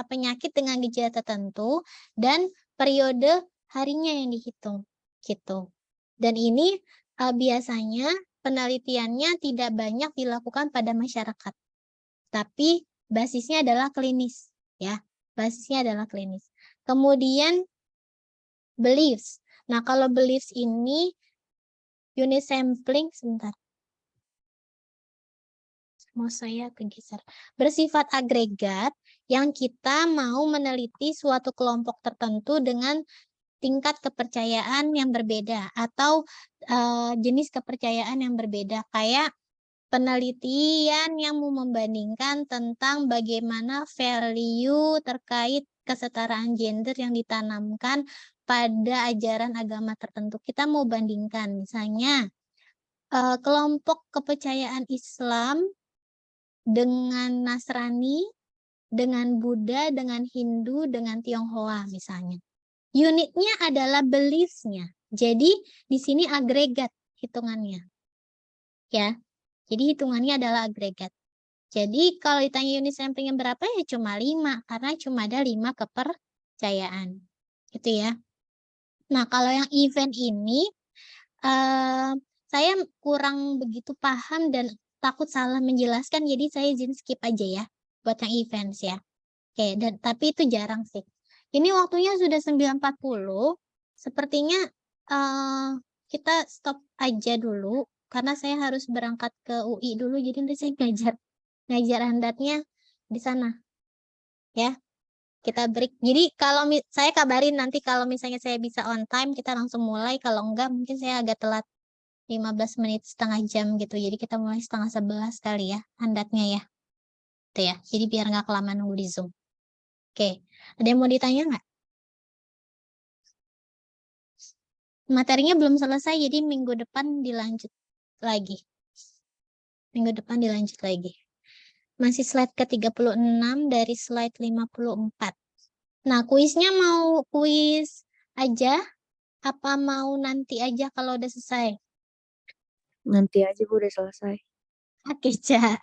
penyakit dengan gejala tertentu dan periode harinya yang dihitung. Gitu. Dan ini biasanya penelitiannya tidak banyak dilakukan pada masyarakat. Tapi basisnya adalah klinis, ya. Basisnya adalah klinis. Kemudian beliefs. Nah, kalau beliefs ini unit sampling, sebentar. Mau saya kegeser. Bersifat agregat yang kita mau meneliti suatu kelompok tertentu dengan tingkat kepercayaan yang berbeda atau jenis kepercayaan yang berbeda. Kayak penelitian yang mau membandingkan tentang bagaimana value terkait kesetaraan gender yang ditanamkan pada ajaran agama tertentu. Kita mau bandingkan misalnya kelompok kepercayaan Islam dengan Nasrani, dengan Buddha, dengan Hindu, dengan Tionghoa misalnya. Unitnya adalah beliefs-nya. Jadi di sini agregat hitungannya. Ya. Jadi hitungannya adalah agregat. Jadi kalau ditanya unit samplingnya berapa ya cuma 5 karena cuma ada 5 kepercayaan. Gitu ya. Nah, kalau yang event ini saya kurang begitu paham dan takut salah menjelaskan, jadi saya izin skip aja ya buat yang events ya. Oke, tapi itu jarang sih. Ini waktunya sudah 9.40. Sepertinya kita stop aja dulu karena saya harus berangkat ke UI dulu, jadi nanti saya ngajar handatnya di sana. Ya. Kita break. Jadi kalau saya kabarin nanti kalau misalnya saya bisa on time kita langsung mulai, kalau enggak mungkin saya agak telat 15 menit setengah jam gitu. Jadi kita mulai 10:30 kali ya handatnya ya. Itu ya. Jadi biar nggak kelamaan nunggu di Zoom. Oke. Ada yang mau ditanya nggak? Materinya belum selesai, jadi minggu depan dilanjut lagi. Minggu depan dilanjut lagi. Masih slide ke-36 dari slide 54. Nah, kuisnya mau kuis aja? Apa mau nanti aja kalau udah selesai? Nanti aja Bu udah selesai. Oke, Ca.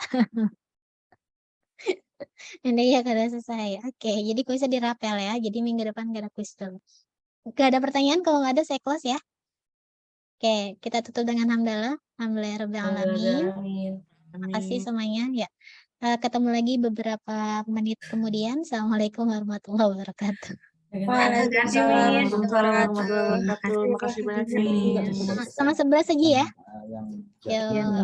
Ini ya udah selesai. Oke, jadi kuisnya dirapel ya. Jadi minggu depan gak ada kuis dulu. Gak ada pertanyaan, kalau nggak ada saya close ya. Oke, kita tutup dengan hamdalah. Alhamdulillah rabbil alamin. Terima kasih semuanya. Ya. Ketemu lagi beberapa menit kemudian. Assalamualaikum warahmatullahi wabarakatuh. Waalaikumsalam warahmatullahi wabarakatuh. Makasih banyak nih. Sama 11 aja ya. yang Yo.